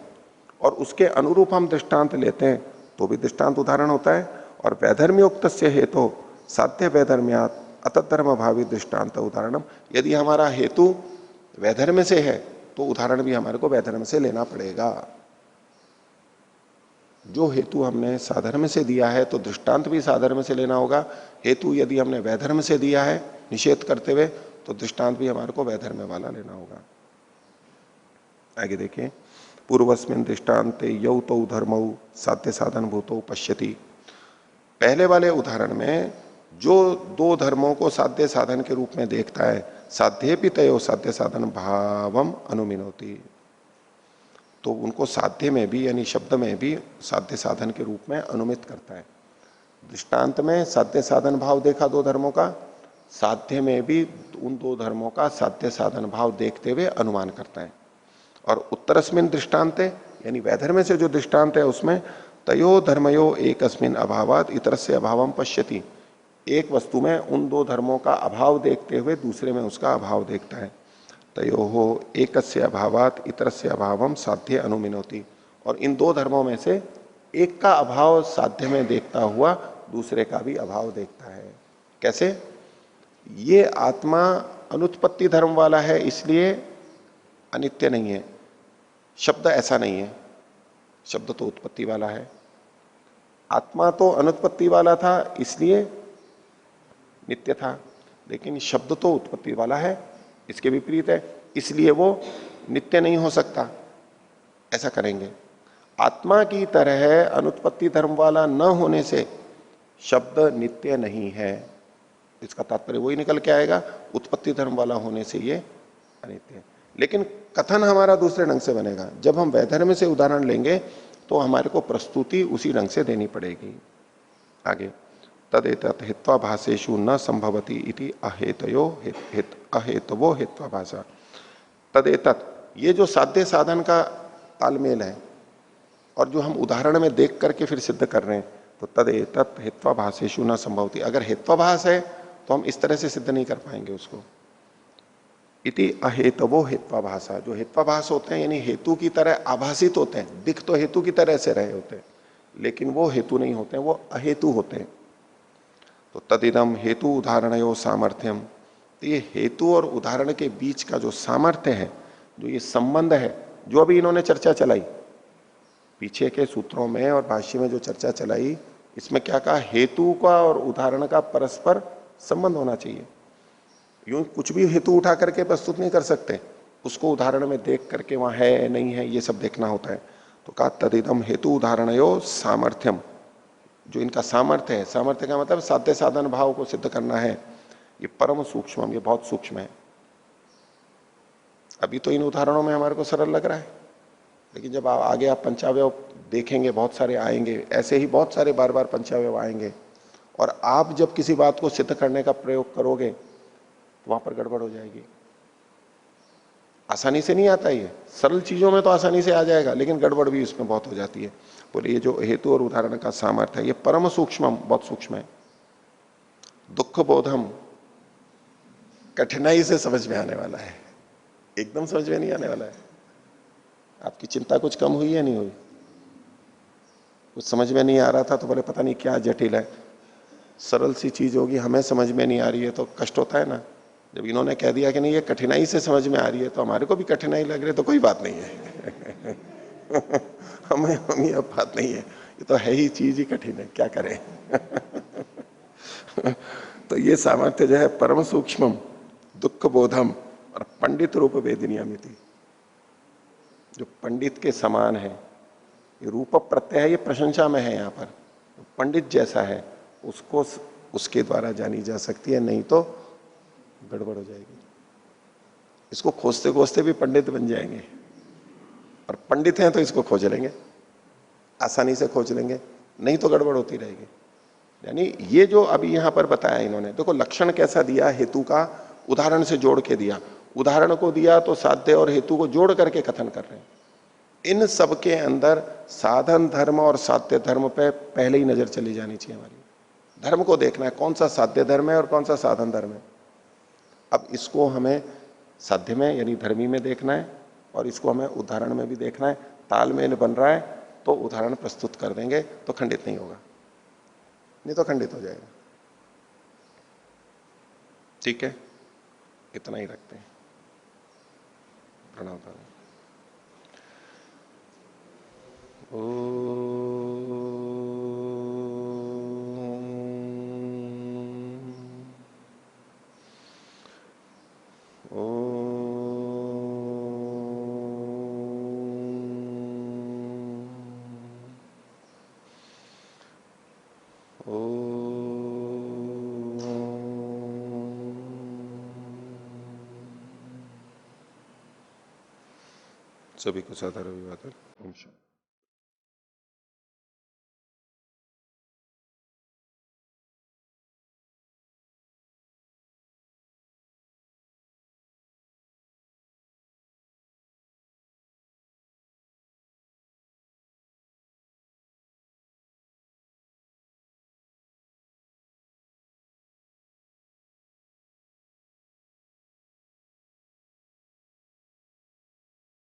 A: और उसके अनुरूप हम दृष्टांत लेते हैं तो भी दृष्टांत उदाहरण होता है। और वैधर्म्योक्त हेतु साध्य वैधर्म्यात् अतद्धर्म भावी दृष्टांत उदाहरणम। यदि हमारा हेतु वैधर्म से है तो उदाहरण भी हमारे को वैधर्म से लेना पड़ेगा। जो हेतु हमने साधर्म से दिया है तो दृष्टांत भी साधर्म से लेना होगा। हेतु यदि हमने वैधर्म से दिया है निषेध करते हुए तो दृष्टांत भी हमारे को वैधर्म वाला लेना होगा। आगे देखिए, पूर्वस्मिन दृष्टांते यौ तो धर्मौ साध्य साधन भूतो पश्यति। पहले वाले उदाहरण में जो दो धर्मों को साध्य साधन के रूप में देखता है, साध्य भी तयो साध्य साधन भावम अनुमिनोति, तो उनको साध्य में भी यानी शब्द में भी साध्य साधन के रूप में अनुमित करता है। दृष्टांत में साध्य साधन भाव देखा दो धर्मों का, साध्य में भी उन दो धर्मों का साध्य साधन भाव देखते हुए अनुमान करता है। और उत्तरस्मिन दृष्टांत यानी वैधर्म से जो दृष्टांत है उसमें तयो धर्मयो एकस्मिन अभावात इतरस्य अभावम पश्यति। एक वस्तु में उन दो धर्मों का अभाव देखते हुए दूसरे में उसका अभाव देखता है। तयोहो एकस्य अभावात इतरस्य अभावम साध्य अनुमिनोति। और इन दो धर्मों में से एक का अभाव साध्य में देखता हुआ दूसरे का भी अभाव देखता है। कैसे? ये आत्मा अनुत्पत्ति धर्म वाला है इसलिए अनित्य नहीं है, शब्द ऐसा नहीं है, शब्द तो उत्पत्ति वाला है। आत्मा तो अनुत्पत्ति वाला था इसलिए नित्य था, लेकिन शब्द तो उत्पत्ति वाला है, इसके विपरीत है, इसलिए वो नित्य नहीं हो सकता। ऐसा करेंगे। आत्मा की तरह अनुत्पत्ति धर्म वाला न होने से शब्द नित्य नहीं है। इसका तात्पर्य वही निकल के आएगा, उत्पत्ति धर्म वाला होने से ये अनित्य है। लेकिन कथन हमारा दूसरे ढंग से बनेगा। जब हम वैधर्म से उदाहरण लेंगे तो हमारे को प्रस्तुति उसी ढंग से देनी पड़ेगी। आगे, तदेतत् हेत्वाभासेषु न संभवति इति अहेतयो अहेतवो हेत्वाभासा। तदेतत्, ये जो साध्य साधन का तालमेल है और जो हम उदाहरण में देख करके फिर सिद्ध कर रहे हैं, तो तदेतत् हेत्वाभासेषु न संभवति, अगर हेत्वाभास है तो हम इस तरह से सिद्ध नहीं कर पाएंगे उसको। इति अहेतवो हेत्वाभासा, जो हेत्वाभास होते हैं यानी हेतु की तरह आभासित होते हैं, दिख तो हेतु की तरह से रहे होते हैं लेकिन वो हेतु नहीं होते हैं, वो अहेतु होते हैं। तो तदिदम हेतु उदाहरणयो सामर्थ्यम, तो ये हेतु और उदाहरण के बीच का जो सामर्थ्य है, जो ये संबंध है, जो अभी इन्होंने चर्चा चलाई पीछे के सूत्रों में और भाष्य में जो चर्चा चलाई, इसमें क्या कहा, हेतु का और उदाहरण का परस्पर संबंध होना चाहिए। यूं कुछ भी हेतु उठा करके प्रस्तुत नहीं कर सकते, उसको उदाहरण में देख करके वहां है नहीं है ये सब देखना होता है। तो कहा तदिदम हेतु उदाहरणयो सामर्थ्यम, जो इनका सामर्थ्य है, सामर्थ्य का मतलब साध्य साधन भाव को सिद्ध करना है, ये परम सूक्ष्म, ये बहुत सूक्ष्म है। अभी तो इन उदाहरणों में हमारे को सरल लग रहा है, लेकिन जब आगे आप पंचावयव देखेंगे, बहुत सारे आएंगे, ऐसे ही बहुत सारे बार बार पंचावयव आएंगे, और आप जब किसी बात को सिद्ध करने का प्रयोग करोगे तो वहां पर गड़बड़ हो जाएगी। आसानी से नहीं आता, ये सरल चीजों में तो आसानी से आ जाएगा, लेकिन गड़बड़ भी इसमें बहुत हो जाती है। बोले ये जो हेतु और उदाहरण का सामर्थ्य है, ये परम सूक्ष्म, बहुत सूक्ष्म है। दुख बोधम, कठिनाई से समझ में आने वाला है, एकदम समझ में नहीं आने वाला है। आपकी चिंता कुछ कम हुई है, नहीं हुई? कुछ समझ में नहीं आ रहा था तो बोले पता नहीं क्या जटिल है। सरल सी चीज होगी, हमें समझ में नहीं आ रही है तो कष्ट होता है ना। जब इन्होंने कह दिया कि नहीं ये कठिनाई से समझ में आ रही है, तो हमारे को भी कठिनाई लग रही है, तो कोई बात नहीं है। हमें अब बात नहीं है, ये तो है ही चीज ही कठिन है, क्या करें। तो ये सामर्थ्य जो है परम सूक्ष्म, दुख बोधम और पंडित रूप वेदनीयमिति, जो पंडित के समान है, ये रूप प्रत्यय है, ये प्रशंसा में है। यहाँ पर पंडित जैसा है उसको उसके द्वारा जानी जा सकती है, नहीं तो गड़बड़ हो जाएगी। इसको खोजते खोजते भी पंडित बन जाएंगे, और पंडित हैं तो इसको खोज लेंगे, आसानी से खोज लेंगे, नहीं तो गड़बड़ होती रहेगी। यानी ये जो अभी यहां पर बताया इन्होंने, देखो लक्षण कैसा दिया, हेतु का उदाहरण से जोड़ के दिया, उदाहरण को दिया तो साध्य और हेतु को जोड़ करके कथन कर रहे हैं। इन सब के अंदर साधन धर्म और साध्य धर्म पे पहले ही नजर चली जानी चाहिए हमारी। धर्म को देखना है, कौन सा साध्य धर्म है और कौन सा साधन धर्म है। अब इसको हमें साध्य में यानी धर्मी में देखना है, और इसको हमें उदाहरण में भी देखना है। तालमेल बन रहा है तो उदाहरण प्रस्तुत कर देंगे तो खंडित नहीं होगा, नहीं तो खंडित हो जाएगा। ठीक है, इतना ही रखते हैं। प्रणाम। सभी को साधारण अभिवादन। ओम शांति।